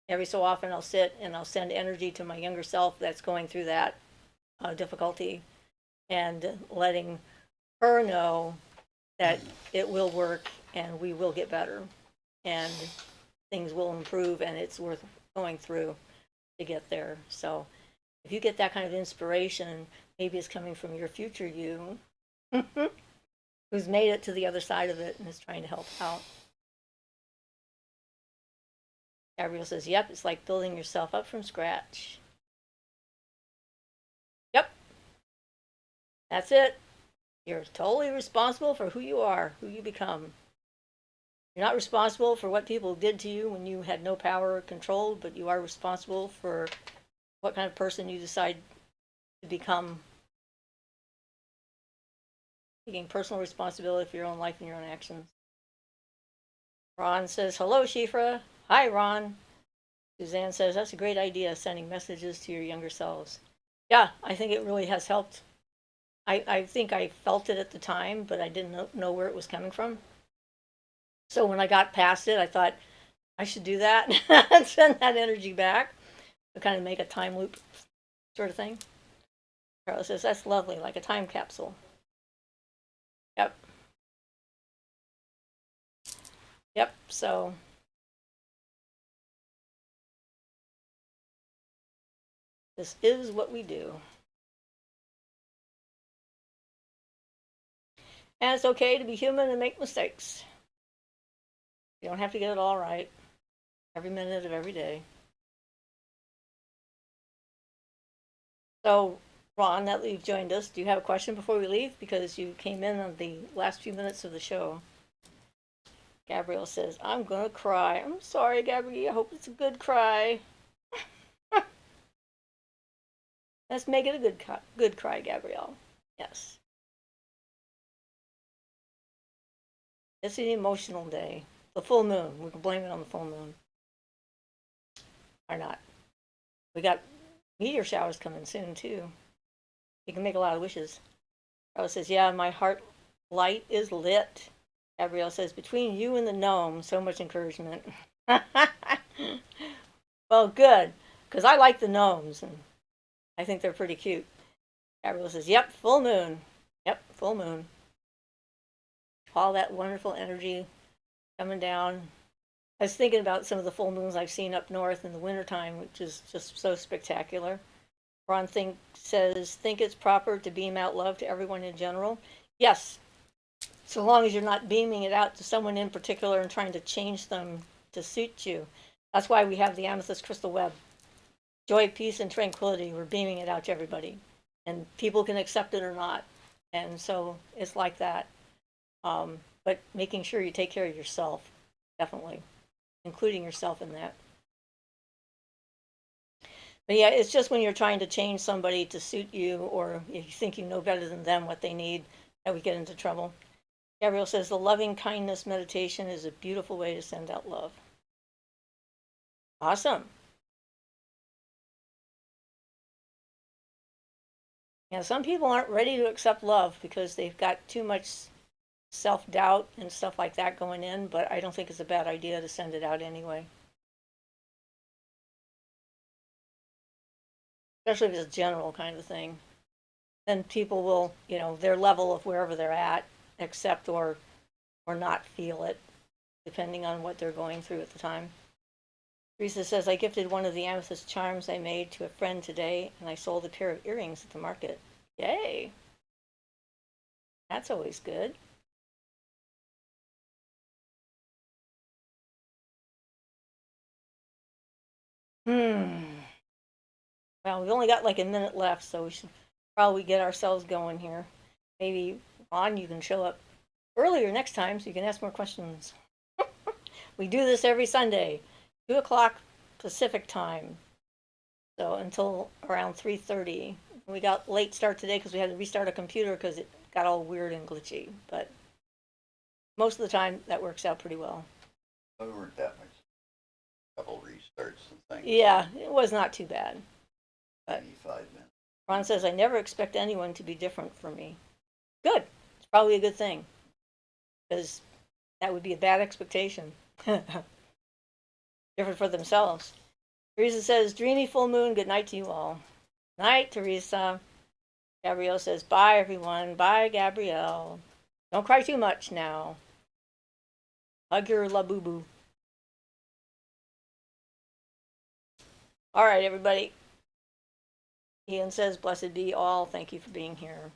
Every so often I'll sit and I'll send energy to my younger self that's going through that. difficulty, and letting her know that it will work and we will get better and things will improve and it's worth going through to get there. So if you get that kind of inspiration, maybe it's coming from your future you who's made it to the other side of it and is trying to help out. Gabrielle says, yep, it's like building yourself up from scratch. Yep, that's it. You're totally responsible for who you are, who you become. You're not responsible for what people did to you when you had no power or control, but you are responsible for what kind of person you decide to become. Taking personal responsibility for your own life and your own actions. Ron says, hello, Siofra. Hi, Ron. Suzanne says, that's a great idea, sending messages to your younger selves. Yeah, I think it really has helped. I think I felt it at the time, but I didn't know where it was coming from. So when I got past it, I thought I should do that and send that energy back to kind of make a time loop sort of thing. Carla says, that's lovely, like a time capsule. Yep. Yep, so this is what we do. And it's okay to be human and make mistakes. You don't have to get it all right every minute of every day. So, Ron, now that you've joined us, do you have a question before we leave? Because you came in on the last few minutes of the show. Gabrielle says, I'm going to cry. I'm sorry, Gabrielle. I hope it's a good cry. Let's make it a good cry, Gabrielle. Yes. It's an emotional day. The full moon. We can blame it on the full moon. Or not. We got meteor showers coming soon, too. You can make a lot of wishes. Carla says, yeah, my heart light is lit. Gabrielle says, between you and the gnome, so much encouragement. Well, good, because I like the gnomes, and I think they're pretty cute. Gabrielle says, yep, full moon. Yep, full moon. All that wonderful energy coming down. I was thinking about some of the full moons I've seen up north in the wintertime, which is just so spectacular. Ron says, think it's proper to beam out love to everyone in general? Yes, so long as you're not beaming it out to someone in particular and trying to change them to suit you. That's why we have the amethyst crystal web. Joy, peace, and tranquility, we're beaming it out to everybody. And people can accept it or not. And so it's like that. But making sure you take care of yourself, definitely, including yourself in that. But yeah, it's just when you're trying to change somebody to suit you, or if you think you know better than them what they need, that we get into trouble. Gabrielle says the loving kindness meditation is a beautiful way to send out love. Awesome. Yeah, some people aren't ready to accept love because they've got too much self-doubt and stuff like that going in, but I don't think it's a bad idea to send it out anyway. Especially if it's a general kind of thing. Then people will, their level of wherever they're at, accept or not feel it, depending on what they're going through at the time. Teresa says, I gifted one of the amethyst charms I made to a friend today, and I sold a pair of earrings at the market. Yay! That's always good. Well, we've only got like a minute left, so we should probably get ourselves going here. Maybe, Ron, you can show up earlier next time so you can ask more questions. We do this every Sunday, 2 o'clock Pacific time. So until around 3:30. We got late start today because we had to restart a computer because it got all weird and glitchy. But most of the time, that works out pretty well. We weren't that much. Couple restarts and things. Yeah, it was not too bad. But 5 minutes. Ron says, I never expect anyone to be different from me. Good. It's probably a good thing. Because that would be a bad expectation. Different for themselves. Teresa says, dreamy full moon, good night to you all. Night, Teresa. Gabrielle says, bye everyone. Bye, Gabrielle. Don't cry too much now. Hug your la boo boo. All right, everybody. Ian says, blessed be all. Thank you for being here.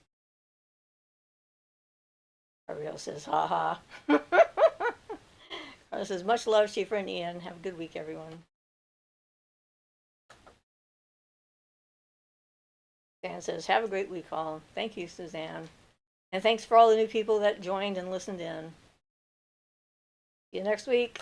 Gabrielle says, ha ha. Carla says, much love, Siofra and Ian. Have a good week, everyone. Suzanne says, have a great week, all. Thank you, Suzanne. And thanks for all the new people that joined and listened in. See you next week.